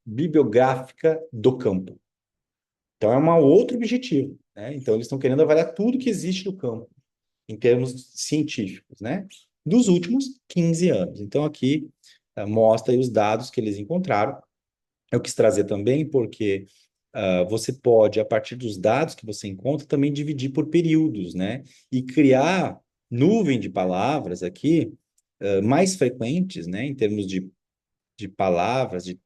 bibliográfica do campo. Então, é um outro objetivo, né? Então, eles estão querendo avaliar tudo que existe no campo, em termos científicos, né? Dos últimos 15 anos. Então, aqui mostra aí os dados que eles encontraram. Eu quis trazer também porque você pode, a partir dos dados que você encontra, também dividir por períodos, né? E criar nuvem de palavras aqui mais frequentes, né? Em termos de palavras, de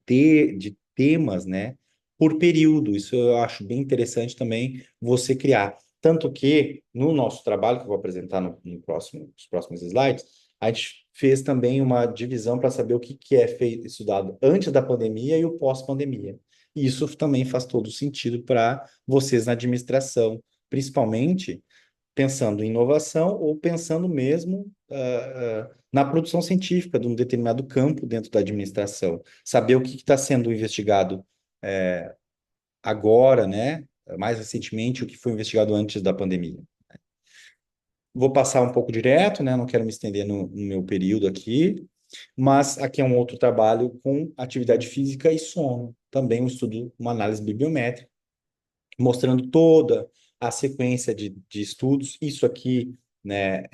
temas, né? Por período. Isso eu acho bem interessante também você criar. Tanto que no nosso trabalho, que eu vou apresentar no próximo, nos próximos slides, a gente fez também uma divisão para saber o que, que é feito, estudado antes da pandemia e o pós-pandemia. E isso também faz todo sentido para vocês na administração, principalmente pensando em inovação ou pensando mesmo na produção científica de um determinado campo dentro da administração. Saber o que está sendo investigado agora, né? Mais recentemente, o que foi investigado antes da pandemia. Vou passar um pouco direto, né? Não quero me estender no meu período aqui, mas aqui é um outro trabalho com atividade física e sono. Também um estudo, uma análise bibliométrica mostrando toda a sequência de estudos. Isso aqui, né,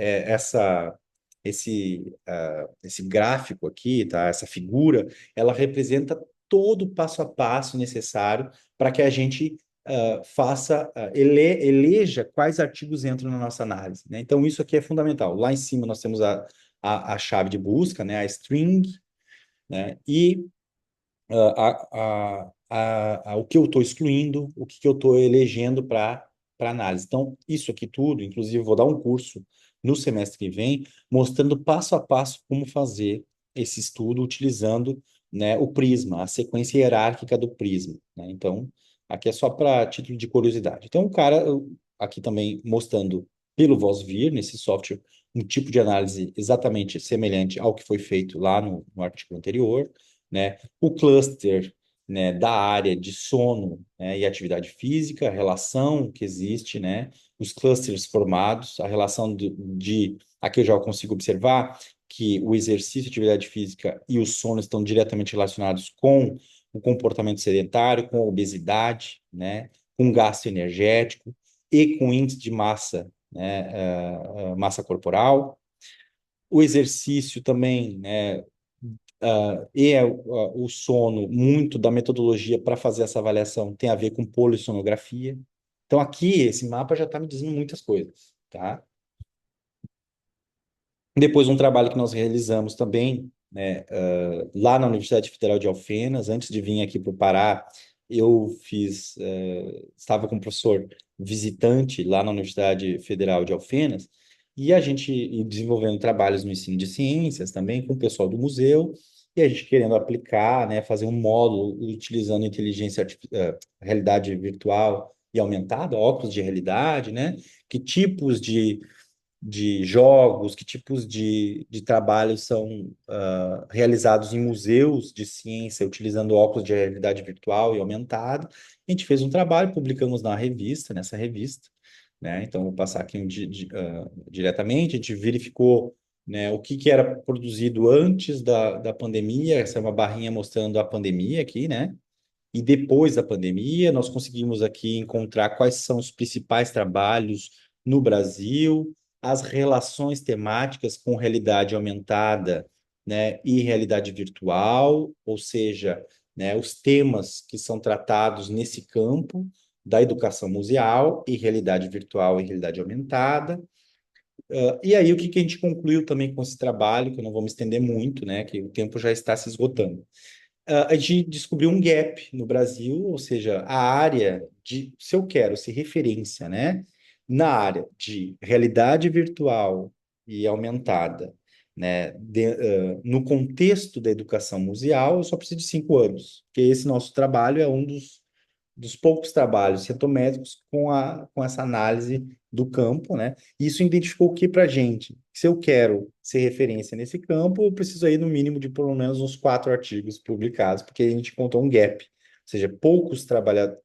esse gráfico aqui, tá? Essa figura, ela representa todo o passo a passo necessário para que a gente eleja quais artigos entram na nossa análise, né? Então, isso aqui é fundamental. Lá em cima nós temos a chave de busca, né? A string, né? E o que eu estou excluindo, o que eu estou elegendo para análise. Então, isso aqui tudo, inclusive, vou dar um curso no semestre que vem, mostrando passo a passo como fazer esse estudo utilizando, né, o Prisma, a sequência hierárquica do Prisma, né? Então, aqui é só para título de curiosidade. Então, o cara, aqui também mostrando pelo Vosvir, nesse software, um tipo de análise exatamente semelhante ao que foi feito lá no artigo anterior, né? O cluster, né, da área de sono, né, e atividade física, a relação que existe, né, os clusters formados, a relação aqui eu já consigo observar que o exercício, atividade física e o sono estão diretamente relacionados com o comportamento sedentário, com a obesidade, né, com gasto energético e com índice de massa, né, massa corporal. O exercício também, né, o sono, muito da metodologia para fazer essa avaliação tem a ver com polissonografia. Então, aqui, esse mapa já está me dizendo muitas coisas, tá? Depois, um trabalho que nós realizamos também, né, lá na Universidade Federal de Alfenas, antes de vir aqui para o Pará, eu estava com um professor visitante lá na Universidade Federal de Alfenas, e a gente desenvolvendo trabalhos no ensino de ciências também com o pessoal do museu, e a gente querendo aplicar, né, fazer um módulo utilizando realidade virtual e aumentada, óculos de realidade, né? Que tipos de jogos, que tipos de trabalhos são realizados em museus de ciência utilizando óculos de realidade virtual e aumentada. A gente fez um trabalho, publicamos nessa revista, né? Então, vou passar aqui diretamente, a gente verificou, né, o que era produzido antes da pandemia, essa é uma barrinha mostrando a pandemia aqui, né? E depois da pandemia, nós conseguimos aqui encontrar quais são os principais trabalhos no Brasil, as relações temáticas com realidade aumentada, né, e realidade virtual, ou seja, né, os temas que são tratados nesse campo da educação museal e realidade virtual e realidade aumentada. E aí, o que a gente concluiu também com esse trabalho, que eu não vou me estender muito, né, que o tempo já está se esgotando. A gente descobriu um gap no Brasil, ou seja, a área se eu quero ser referência, né, na área de realidade virtual e aumentada, né, no contexto da educação museal, eu só preciso de 5 anos, porque esse nosso trabalho é um dos poucos trabalhos citométricos com essa análise do campo, né? Isso identificou o que para a gente? Se eu quero ser referência nesse campo, eu preciso aí no mínimo de pelo menos uns 4 artigos publicados, porque a gente contou um gap. Ou seja,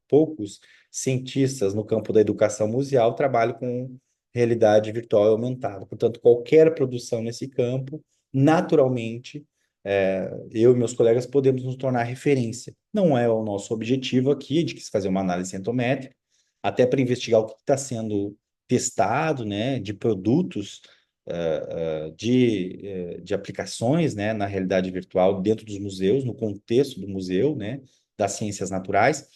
poucos cientistas no campo da educação museal trabalham com realidade virtual aumentada. Portanto, qualquer produção nesse campo, naturalmente, eu e meus colegas podemos nos tornar referência. Não é o nosso objetivo aqui, a gente quis fazer uma análise centométrica, até para investigar o que está sendo testado, né, de produtos, de aplicações, né, na realidade virtual dentro dos museus, no contexto do museu, né, das ciências naturais,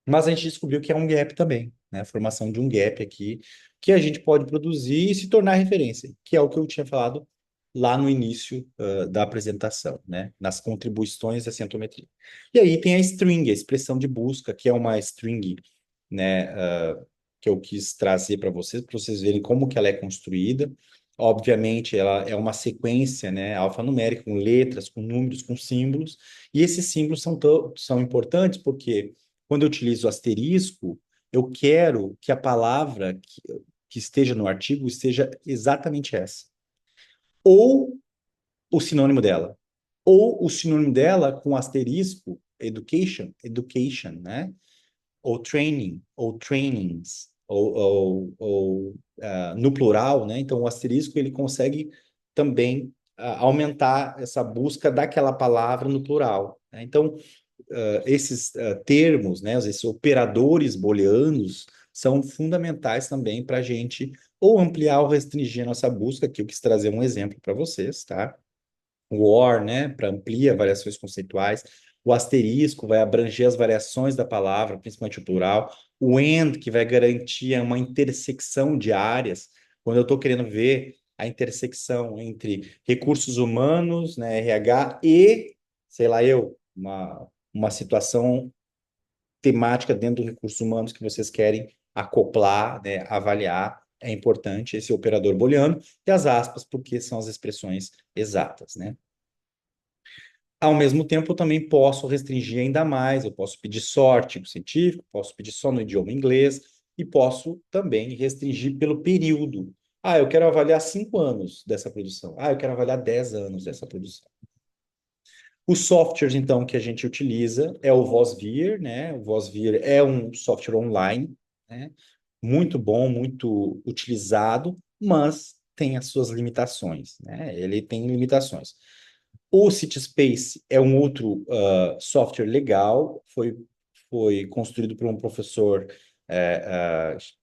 mas a gente descobriu que é um gap também, né, a formação de um gap aqui, que a gente pode produzir e se tornar referência, que é o que eu tinha falado lá no início da apresentação, né, nas contribuições da centometria. E aí tem a string, a expressão de busca, que é uma string, né, que eu quis trazer para vocês verem como que ela é construída. Obviamente, ela é uma sequência, né, alfanumérica, com letras, com números, com símbolos, e esses símbolos são importantes porque quando eu utilizo asterisco, eu quero que a palavra que esteja no artigo esteja exatamente essa. Ou o sinônimo dela. Ou o sinônimo dela com asterisco, education, né? Ou training, ou trainings, no plural, né? Então, o asterisco ele consegue também aumentar essa busca daquela palavra no plural, né? Então, esses termos, né? Esses operadores booleanos são fundamentais também para a gente ou ampliar ou restringir a nossa busca, que eu quis trazer um exemplo para vocês, tá? O OR, né, para ampliar variações conceituais. O asterisco vai abranger as variações da palavra, principalmente o plural. O AND, que vai garantir uma intersecção de áreas. Quando eu estou querendo ver a intersecção entre recursos humanos, né, RH, e, sei lá, uma situação temática dentro dos recursos humanos que vocês querem acoplar, né, avaliar, é importante esse operador booleano e as aspas, porque são as expressões exatas, né? Ao mesmo tempo, eu também posso restringir ainda mais. Eu posso pedir só artigo científico, posso pedir só no idioma inglês e posso também restringir pelo período. Ah, eu quero avaliar 5 anos dessa produção. Ah, eu quero avaliar 10 anos dessa produção. Os softwares, então, que a gente utiliza é o Vosvir, né? O Vosvir é um software online, né? Muito bom, muito utilizado, mas tem as suas limitações, né? Ele tem limitações. O CitySpace é um outro software legal, foi construído por um professor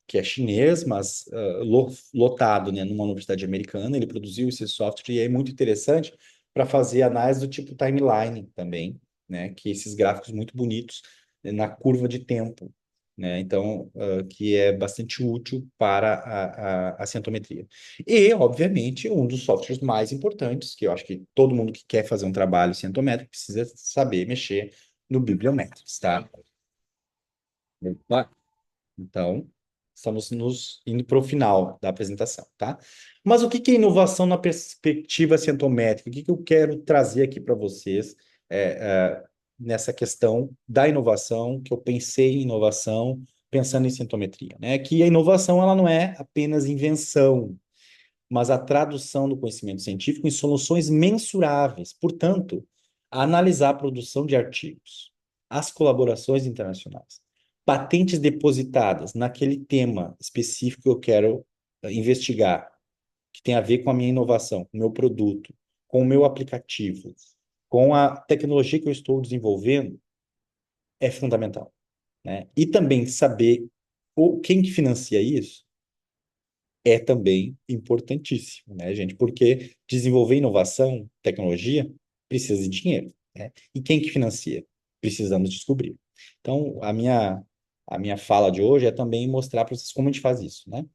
que é chinês, mas lotado, né, numa universidade americana. Ele produziu esse software e é muito interessante para fazer análise do tipo timeline também, né, que esses gráficos muito bonitos na curva de tempo, né, então, que é bastante útil para a cientometria. E, obviamente, um dos softwares mais importantes, que eu acho que todo mundo que quer fazer um trabalho cientométrico precisa saber mexer no Bibliometrics, tá? Opa. Então, estamos nos indo para o final da apresentação, tá? Mas o que que é inovação na perspectiva cientométrica? O que que eu quero trazer aqui para vocês nessa questão da inovação, que eu pensei em inovação pensando em cientometria, né? Que a inovação ela não é apenas invenção, mas a tradução do conhecimento científico em soluções mensuráveis. Portanto, analisar a produção de artigos, as colaborações internacionais, patentes depositadas naquele tema específico que eu quero investigar, que tem a ver com a minha inovação, com o meu produto, com o meu aplicativo, com a tecnologia que eu estou desenvolvendo, é fundamental, né? E também saber quem que financia isso é também importantíssimo, né, gente? Porque desenvolver inovação, tecnologia, precisa de dinheiro, né? E quem que financia? Precisamos descobrir. Então, a minha fala de hoje é também mostrar para vocês como a gente faz isso, né?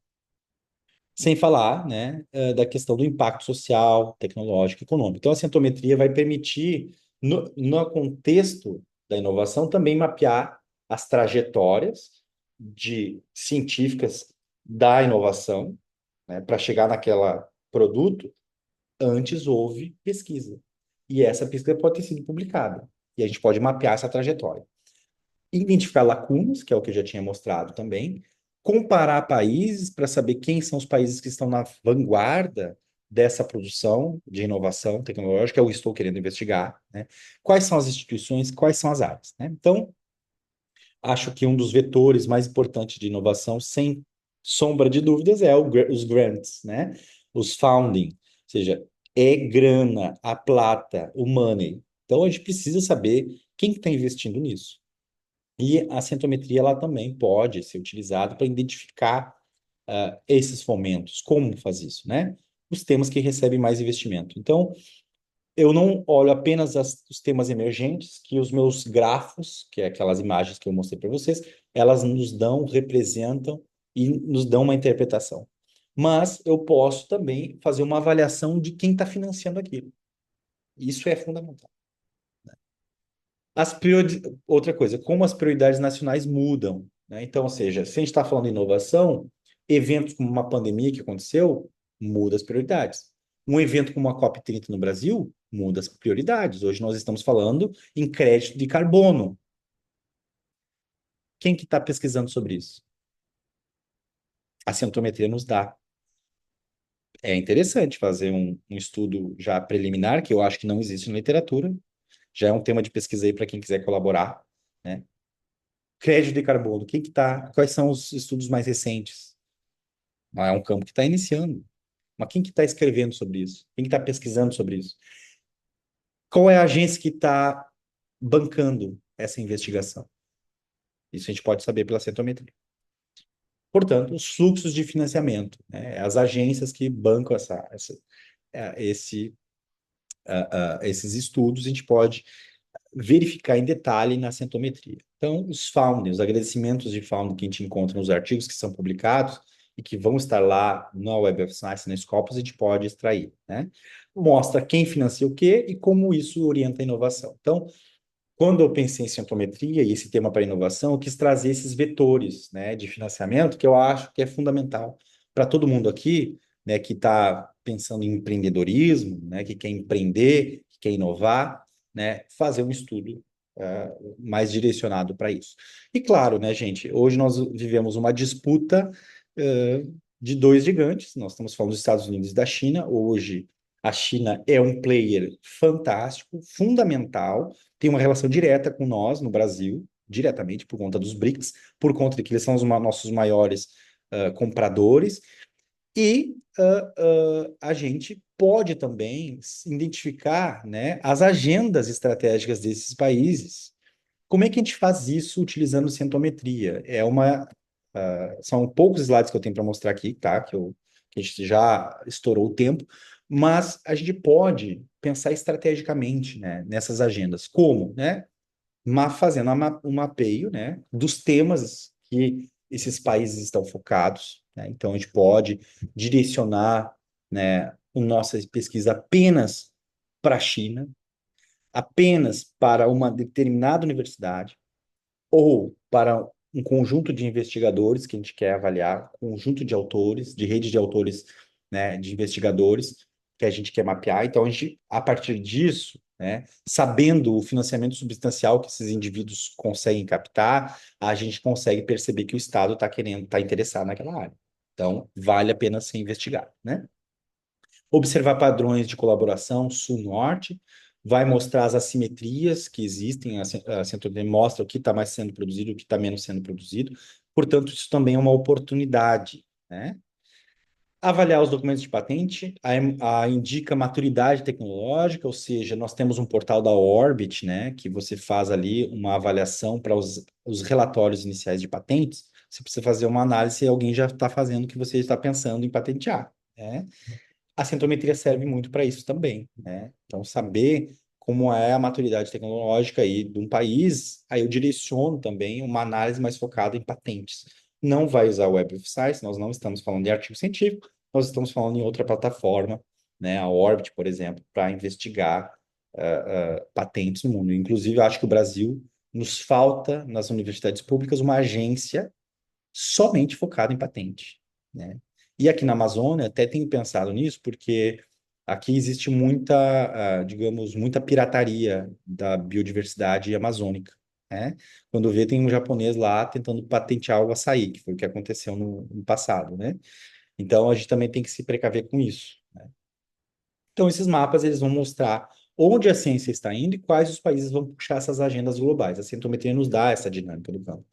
Sem falar, né, da questão do impacto social, tecnológico e econômico. Então, a cientometria vai permitir, no contexto da inovação, também mapear as trajetórias de científicas da inovação, né, para chegar naquela produto, antes houve pesquisa. E essa pesquisa pode ter sido publicada. E a gente pode mapear essa trajetória. Identificar lacunas, que é o que eu já tinha mostrado também. Comparar países para saber quem são os países que estão na vanguarda dessa produção de inovação tecnológica, eu estou querendo investigar, né? Quais são as instituições, quais são as áreas, né? Então, acho que um dos vetores mais importantes de inovação, sem sombra de dúvidas, é os grants, né? Os funding, ou seja, é grana, a plata, o money. Então, a gente precisa saber quem está investindo nisso. E a centometria ela também pode ser utilizada para identificar esses fomentos. Como faz isso, né? Os temas que recebem mais investimento. Então, eu não olho apenas os temas emergentes, que os meus grafos, que é aquelas imagens que eu mostrei para vocês, elas nos dão, representam e nos dão uma interpretação. Mas eu posso também fazer uma avaliação de quem está financiando aquilo. Isso é fundamental. Outra coisa, como as prioridades nacionais mudam, né? Então, ou seja, se a gente está falando de inovação, eventos como uma pandemia que aconteceu muda as prioridades. Um evento como a COP30 no Brasil muda as prioridades. Hoje nós estamos falando em crédito de carbono. Quem que está pesquisando sobre isso? A centometria nos dá. É interessante fazer um estudo já preliminar, que eu acho que não existe na literatura. Já é um tema de pesquisa aí para quem quiser colaborar, né? Crédito de carbono, quem que tá? Quais são os estudos mais recentes? Ah, é um campo que está iniciando. Mas quem que está escrevendo sobre isso? Quem que está pesquisando sobre isso? Qual é a agência que está bancando essa investigação? Isso a gente pode saber pela centometria. Portanto, os fluxos de financiamento, né? As agências que bancam esse, esses estudos, a gente pode verificar em detalhe na centometria. Então, os founding, os agradecimentos de founding que a gente encontra nos artigos que são publicados e que vão estar lá na Web of Science, na Scopus, a gente pode extrair, né? Mostra quem financia o quê e como isso orienta a inovação. Então, quando eu pensei em centometria e esse tema para inovação, eu quis trazer esses vetores, né, de financiamento que eu acho que é fundamental para todo mundo aqui, né, que está pensando em empreendedorismo, né, que quer empreender, que quer inovar, né, fazer um estudo mais direcionado para isso. E claro, né, gente, hoje nós vivemos uma disputa de dois gigantes. Nós estamos falando dos Estados Unidos e da China. Hoje a China é um player fantástico, fundamental, tem uma relação direta com nós no Brasil, diretamente por conta dos BRICS, por conta de que eles são os nossos maiores compradores, e a gente pode também identificar, né, as agendas estratégicas desses países. Como é que a gente faz isso utilizando centometria? São poucos slides que eu tenho para mostrar aqui, tá? Que a gente já estourou o tempo, mas a gente pode pensar estrategicamente, né, nessas agendas. Como, né? Fazendo um mapeio, né, dos temas que esses países estão focados, né? Então, a gente pode direcionar, né, a nossa pesquisa apenas para a China, apenas para uma determinada universidade, ou para um conjunto de investigadores que a gente quer avaliar, conjunto de autores, de rede de autores, né, de investigadores que a gente quer mapear. Então, a gente, a partir disso, né, sabendo o financiamento substancial que esses indivíduos conseguem captar, a gente consegue perceber que o Estado está querendo, está interessado naquela área. Então, vale a pena ser investigado, né? Observar padrões de colaboração sul-norte, vai mostrar as assimetrias que existem, a Centro-D mostra o que está mais sendo produzido, o que está menos sendo produzido, portanto, isso também é uma oportunidade, né? Avaliar os documentos de patente, indica maturidade tecnológica, ou seja, nós temos um portal da Orbit, né, que você faz ali uma avaliação para os relatórios iniciais de patentes, você precisa fazer uma análise se alguém já está fazendo o que você está pensando em patentear, né? A centrometria serve muito para isso também, né? Então, saber como é a maturidade tecnológica aí de um país, aí eu direciono também uma análise mais focada em patentes. Não vai usar o Web of Science, nós não estamos falando de artigo científico, nós estamos falando em outra plataforma, né? A Orbit, por exemplo, para investigar patentes no mundo. Inclusive, eu acho que o Brasil nos falta, nas universidades públicas, uma agência somente focada em patente, né? E aqui na Amazônia, até tenho pensado nisso, porque aqui existe muita, digamos, muita pirataria da biodiversidade amazônica, né? Quando vê, tem um japonês lá tentando patentear o açaí, que foi o que aconteceu no passado, né? Então, a gente também tem que se precaver com isso, né? Então, esses mapas, eles vão mostrar onde a ciência está indo e quais os países vão puxar essas agendas globais. A centometria nos dá essa dinâmica do campo.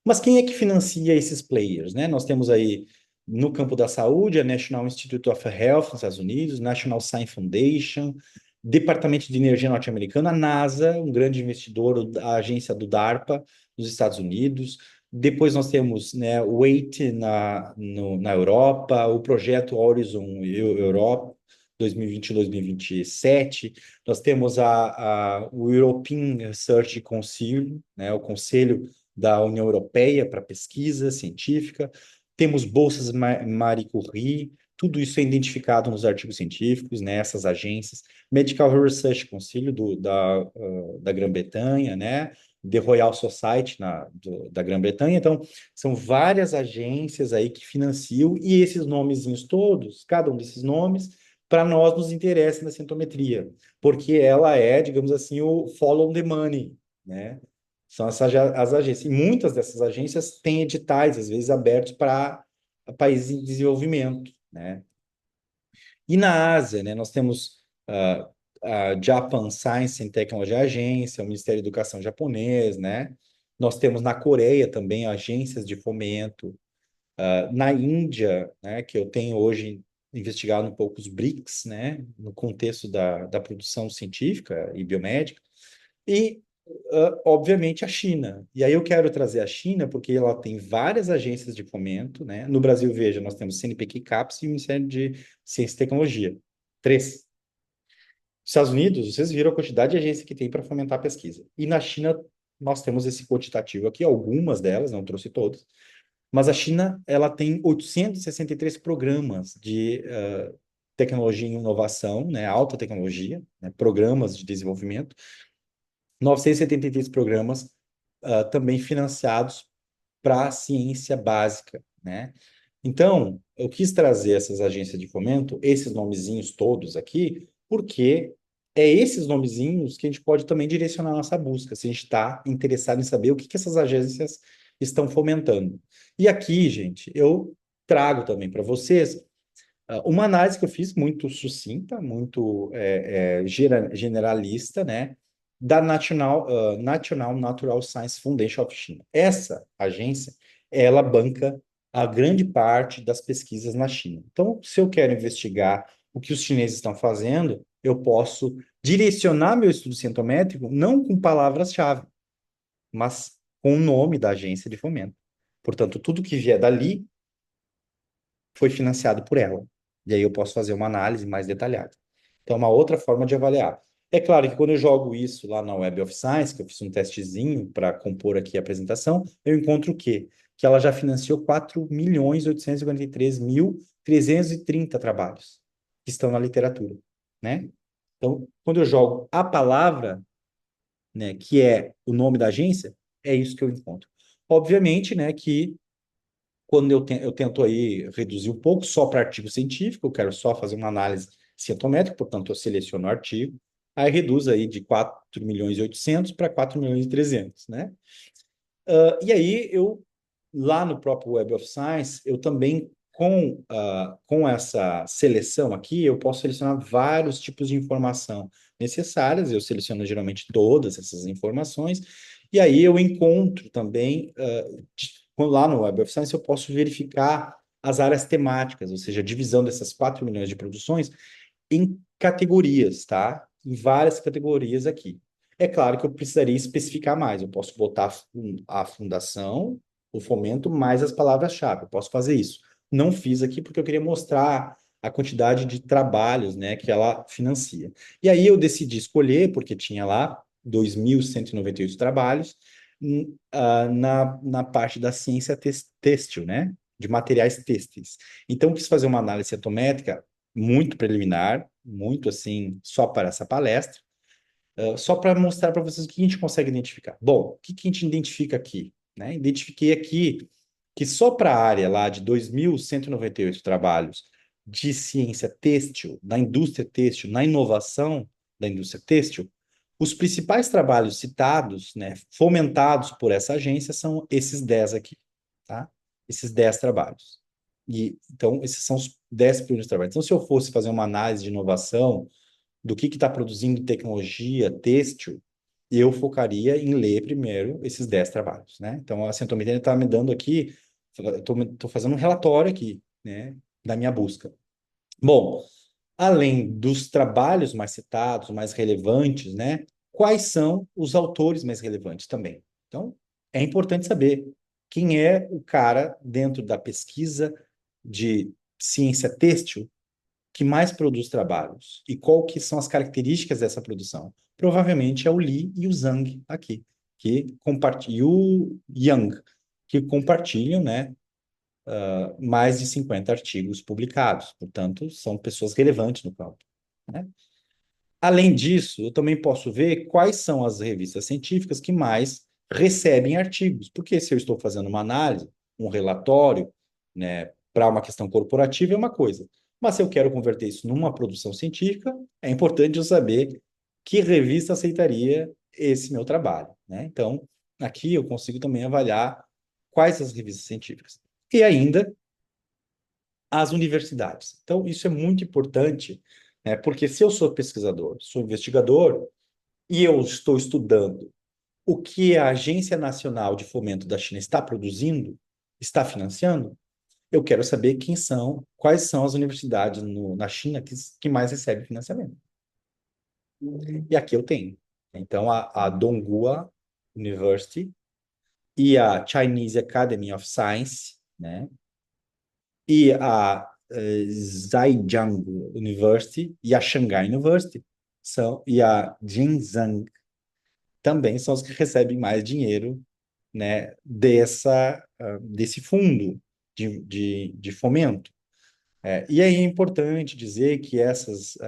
Mas quem é que financia esses players, né? Nós temos aí no campo da saúde a National Institute of Health nos Estados Unidos, National Science Foundation, Departamento de Energia norte-americano, a NASA, um grande investidor, a agência do DARPA nos Estados Unidos. Depois nós temos, né, o WAIT na Europa, o projeto Horizon Europe 2020-2027. Nós temos o European Research Council, né, o Conselho da União Europeia para pesquisa científica, temos bolsas Marie Curie, tudo isso é identificado nos artigos científicos, nessas agências, Medical Research Council da Grã-Bretanha, né? The Royal Society da Grã-Bretanha. Então, são várias agências aí que financiam, e esses nomezinhos todos, cada um desses nomes, para nós nos interessa na centometria, porque ela é, digamos assim, o follow the money, né? São as agências. E muitas dessas agências têm editais, às vezes, abertos para países em desenvolvimento, né? E na Ásia, né, nós temos a Japan Science and Technology Agência, o Ministério da Educação japonês, né? Nós temos na Coreia também agências de fomento. Na Índia, né, que eu tenho hoje investigado um pouco os BRICS, né, no contexto da produção científica e biomédica. E, obviamente, a China. E aí eu quero trazer a China porque ela tem várias agências de fomento, né? No Brasil, veja, nós temos CNPq, CAPES e o Ministério de Ciência e Tecnologia. Três. Nos Estados Unidos, vocês viram a quantidade de agência que tem para fomentar a pesquisa. E na China, nós temos esse quantitativo aqui, algumas delas, não trouxe todas, mas a China, ela tem 863 programas de tecnologia e inovação, né? Alta tecnologia, né? Programas de desenvolvimento, 973 programas também financiados para a ciência básica, né? Então, eu quis trazer essas agências de fomento, esses nomezinhos todos aqui, porque é esses nomezinhos que a gente pode também direcionar a nossa busca, se a gente está interessado em saber o que essas agências estão fomentando. E aqui, gente, eu trago também para vocês uma análise que eu fiz muito sucinta, muito generalista, né, da National Natural Science Foundation of China. Essa agência, ela banca a grande parte das pesquisas na China. Então, se eu quero investigar o que os chineses estão fazendo, eu posso direcionar meu estudo cientométrico não com palavras-chave, mas com o nome da agência de fomento. Portanto, tudo que vier dali foi financiado por ela. E aí eu posso fazer uma análise mais detalhada. Então, é uma outra forma de avaliar. É claro que quando eu jogo isso lá na Web of Science, que eu fiz um testezinho para compor aqui a apresentação, eu encontro o quê? Que ela já financiou 4.843.330 trabalhos que estão na literatura, né? Então, quando eu jogo a palavra, né, que é o nome da agência, é isso que eu encontro. Obviamente, né, que quando eu tento aí reduzir um pouco só para artigo científico, eu quero só fazer uma análise cientométrica, portanto, eu seleciono o artigo, aí reduz aí de 4.800.000 para 4.300.000, né? E aí, lá no próprio Web of Science, eu também, com essa seleção aqui, eu posso selecionar vários tipos de informação necessárias, eu seleciono geralmente todas essas informações, e aí eu encontro também, lá no Web of Science, eu posso verificar as áreas temáticas, ou seja, a divisão dessas 4 milhões de produções em categorias, tá? Em várias categorias aqui. É claro que eu precisaria especificar mais. Eu posso botar a fundação, o fomento, mais as palavras-chave. Eu posso fazer isso. Não fiz aqui porque eu queria mostrar a quantidade de trabalhos, né, que ela financia. E aí eu decidi escolher, porque tinha lá 2.198 trabalhos, na parte da ciência têxtil, né, de materiais têxteis. Então, eu quis fazer uma análise atométrica muito preliminar, muito assim, só para essa palestra, só para mostrar para vocês o que a gente consegue identificar. Bom, o que a gente identifica aqui? Né? Identifiquei aqui que só para a área lá de 2.198 trabalhos de ciência têxtil, da indústria têxtil, na inovação da indústria têxtil, os principais trabalhos citados, né, fomentados por essa agência, são esses 10 aqui, tá? Esses 10 trabalhos. Então, esses são os 10 primeiros trabalhos. Então, se eu fosse fazer uma análise de inovação do que está produzindo tecnologia têxtil, eu focaria em ler primeiro esses 10 trabalhos, né? Então, a Centometria está me dando aqui, estou fazendo um relatório aqui, né, da minha busca. Bom, além dos trabalhos mais citados, mais relevantes, né, quais são os autores mais relevantes também? Então, é importante saber quem é o cara dentro da pesquisa de ciência têxtil que mais produz trabalhos e qual que são as características dessa produção. Provavelmente é o Li e o Zhang aqui, que compartilham, e o Yang, que compartilham, né, mais de 50 artigos publicados. Portanto, são pessoas relevantes no campo, né? Além disso, eu também posso ver quais são as revistas científicas que mais recebem artigos. Porque se eu estou fazendo uma análise, um relatório, né, para uma questão corporativa é uma coisa. Mas se eu quero converter isso numa produção científica, é importante eu saber que revista aceitaria esse meu trabalho, né? Então, aqui eu consigo também avaliar quais as revistas científicas. E ainda as universidades. Então, isso é muito importante, né? Porque se eu sou pesquisador, sou investigador, e eu estou estudando o que a Agência Nacional de Fomento da China está produzindo, está financiando, eu quero saber quais são as universidades na China que mais recebem financiamento. E aqui eu tenho. Então, a Donghua University e a Chinese Academy of Science, né? E a Zhejiang University e a Shanghai University e a Jinzhang também são os que recebem mais dinheiro, né, desse fundo de fomento. E aí é importante dizer que essas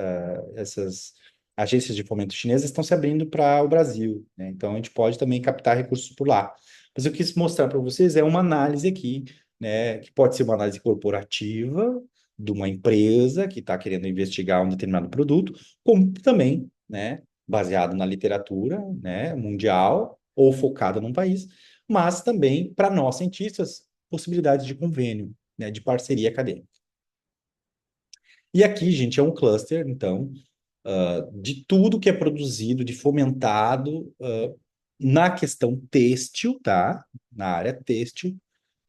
agências de fomento chinesas estão se abrindo para o Brasil, né? Então a gente pode também captar recursos por lá. Mas eu quis mostrar para vocês uma análise aqui, né, que pode ser uma análise corporativa de uma empresa que está querendo investigar um determinado produto, como também, né, baseado na literatura, né, mundial ou focada num país, mas também para nós cientistas possibilidades de convênio, né, de parceria acadêmica. E aqui, gente, é um cluster, então, de tudo que é produzido, de fomentado na questão têxtil, tá? Na área têxtil,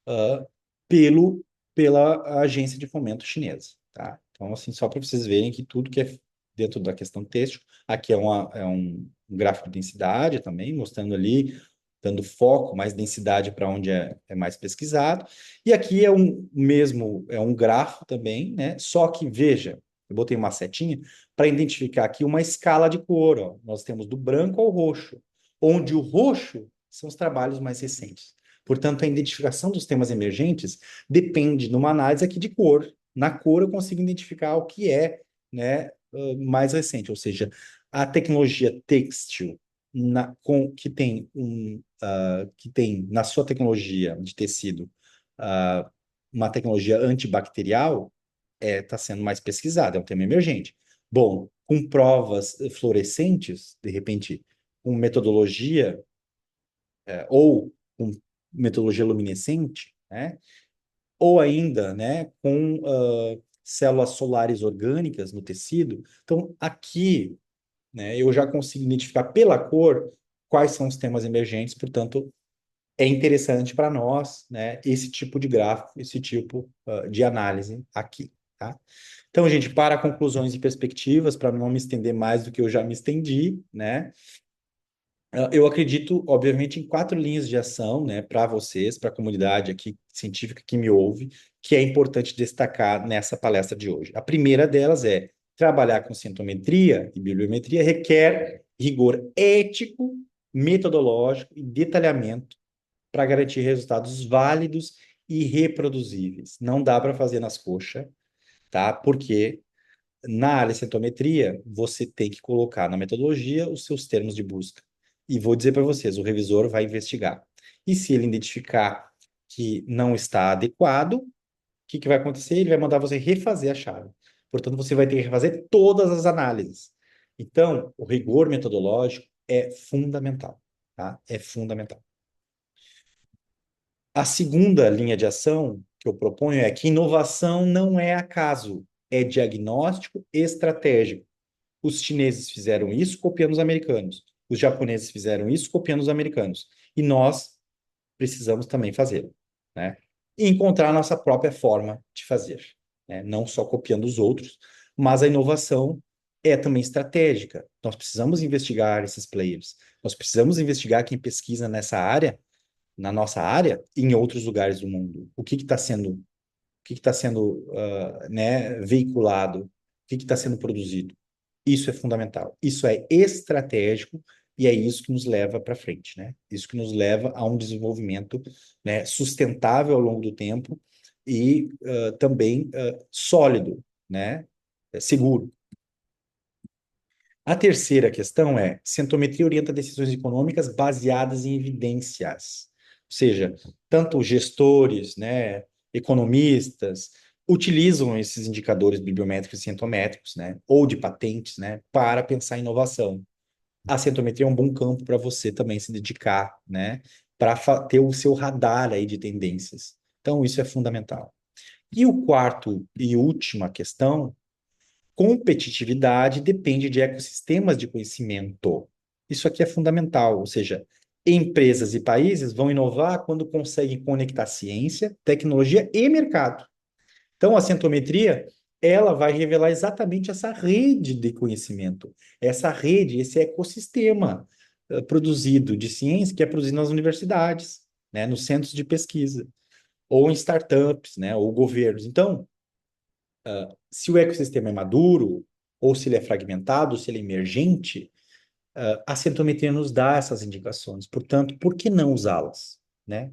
uh, pelo, pela agência de fomento chinesa, tá? Então, assim, só para vocês verem que tudo que é dentro da questão têxtil, aqui é um gráfico de densidade também, mostrando ali, dando foco, mais densidade para onde é mais pesquisado. E aqui é um grafo também, né? Só que, veja, eu botei uma setinha para identificar aqui uma escala de cor, ó. Nós temos do branco ao roxo, onde o roxo são os trabalhos mais recentes. Portanto, a identificação dos temas emergentes depende de uma análise aqui de cor. Na cor, eu consigo identificar o que é, né, mais recente, ou seja, a tecnologia têxtil que tem na sua tecnologia de tecido uma tecnologia antibacterial está sendo mais pesquisada, é um tema emergente. Bom, com provas fluorescentes, de repente, com metodologia ou com metodologia luminescente, né? Ou ainda, né, com células solares orgânicas no tecido. Então, aqui, né, eu já consigo identificar pela cor quais são os temas emergentes, portanto, é interessante para nós, né, esse tipo de gráfico, esse tipo de análise aqui, tá? Então, gente, para conclusões e perspectivas, para não me estender mais do que eu já me estendi, né? Eu acredito, obviamente, em quatro linhas de ação, né, para vocês, para a comunidade aqui científica que me ouve, que é importante destacar nessa palestra de hoje. A primeira delas é trabalhar com sintometria e bibliometria requer rigor ético, metodológico e detalhamento para garantir resultados válidos e reproduzíveis. Não dá para fazer nas coxas, tá? Porque na área de centometria, você tem que colocar na metodologia os seus termos de busca. E vou dizer para vocês, o revisor vai investigar. E se ele identificar que não está adequado, o que vai acontecer? Ele vai mandar você refazer a chave. Portanto, você vai ter que refazer todas as análises. Então, o rigor metodológico é fundamental, tá? É fundamental. A segunda linha de ação que eu proponho é que inovação não é acaso, é diagnóstico estratégico. Os chineses fizeram isso copiando os americanos. Os japoneses fizeram isso copiando os americanos. E nós precisamos também fazê-lo, né? E encontrar a nossa própria forma de fazer, né? Não só copiando os outros, mas a inovação é também estratégica. Nós precisamos investigar esses players. Nós precisamos investigar quem pesquisa nessa área, na nossa área, em outros lugares do mundo. O que está sendo né, veiculado, o que está sendo produzido. Isso é fundamental. Isso é estratégico e é isso que nos leva para frente, né? Isso que nos leva a um desenvolvimento, né, sustentável ao longo do tempo e também sólido, né? Seguro. A terceira questão é: centometria orienta decisões econômicas baseadas em evidências. Ou seja, tanto gestores, né, economistas, utilizam esses indicadores bibliométricos e centométricos, né, ou de patentes, né, para pensar em inovação. A centometria é um bom campo para você também se dedicar, né, para ter o seu radar aí de tendências. Então, isso é fundamental. E o quarto e última questão: competitividade depende de ecossistemas de conhecimento. Isso aqui é fundamental, ou seja, empresas e países vão inovar quando conseguem conectar ciência, tecnologia e mercado. Então, a centometria, ela vai revelar exatamente essa rede de conhecimento, essa rede, esse ecossistema produzido de ciência que é produzido nas universidades, né, nos centros de pesquisa, ou em startups, né, ou governos. Então, se o ecossistema é maduro, ou se ele é fragmentado, ou se ele é emergente, a centometria nos dá essas indicações. Portanto, por que não usá-las, né?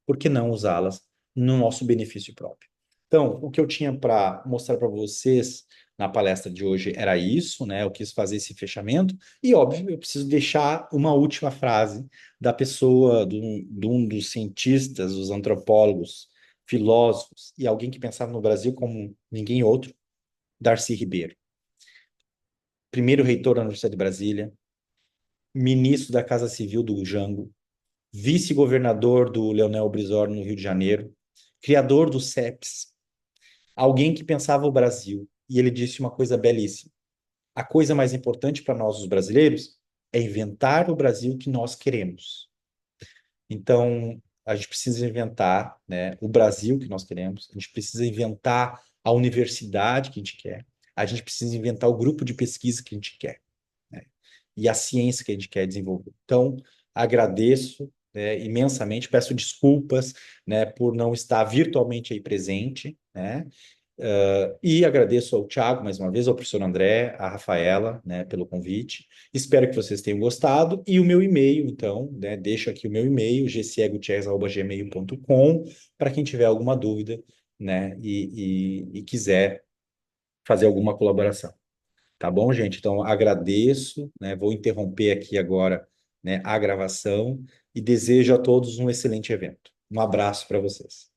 Por que não usá-las no nosso benefício próprio? Então, o que eu tinha para mostrar para vocês na palestra de hoje era isso, né? Eu quis fazer esse fechamento e, óbvio, eu preciso deixar uma última frase da pessoa, de um dos cientistas, dos antropólogos, filósofos e alguém que pensava no Brasil como ninguém outro, Darcy Ribeiro, primeiro reitor da Universidade de Brasília, ministro da Casa Civil do Jango, vice-governador do Leonel Brizola no Rio de Janeiro, criador do CEPS, alguém que pensava o Brasil. E ele disse uma coisa belíssima: a coisa mais importante para nós, os brasileiros, é inventar o Brasil que nós queremos. Então, a gente precisa inventar, né, o Brasil que nós queremos, a gente precisa inventar a universidade que a gente quer, a gente precisa inventar o grupo de pesquisa que a gente quer, né, e a ciência que a gente quer desenvolver. Então, agradeço, né, imensamente, peço desculpas, né, por não estar virtualmente aí presente, né, e agradeço ao Thiago, mais uma vez, ao professor André, à Rafaela, né, pelo convite. Espero que vocês tenham gostado. E o meu e-mail, então, né, deixo aqui o meu e-mail, gcegutierrez@gmail.com, para quem tiver alguma dúvida, né, e quiser fazer alguma colaboração. Tá bom, gente? Então, agradeço, né, vou interromper aqui agora, né, a gravação e desejo a todos um excelente evento. Um abraço para vocês.